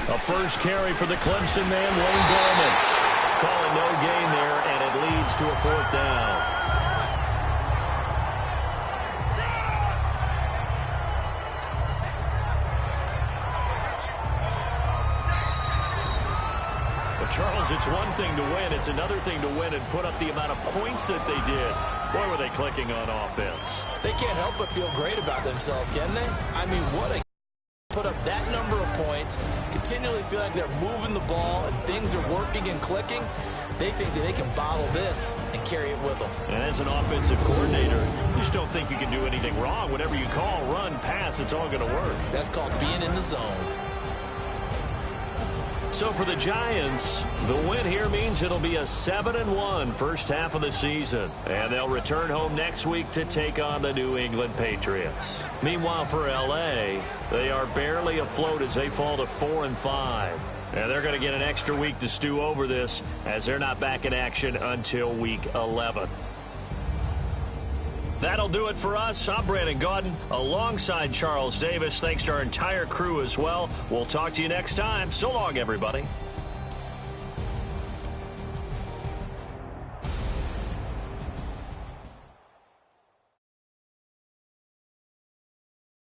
A first carry for the Clemson man, Wayne Gallman. Calling no gain there, and it leads to a fourth down. Charles, it's one thing to win. It's another thing to win and put up the amount of points that they did. Boy, were they clicking on offense. They can't help but feel great about themselves, can they? I mean, what a put up that number of points, continually feel like they're moving the ball and things are working and clicking. They think that they can bottle this and carry it with them. And as an offensive coordinator, you just don't think you can do anything wrong. Whatever you call, run, pass, it's all going to work. That's called being in the zone. So for the Giants, the win here means it'll be a 7-1 first half of the season. And they'll return home next week to take on the New England Patriots. Meanwhile, for L.A., they are barely afloat as they fall to 4-5. And they're going to get an extra week to stew over this, as they're not back in action until week 11. That'll do it for us. I'm Brandon Gaudin alongside Charles Davis. Thanks to our entire crew as well. We'll talk to you next time. So long, everybody.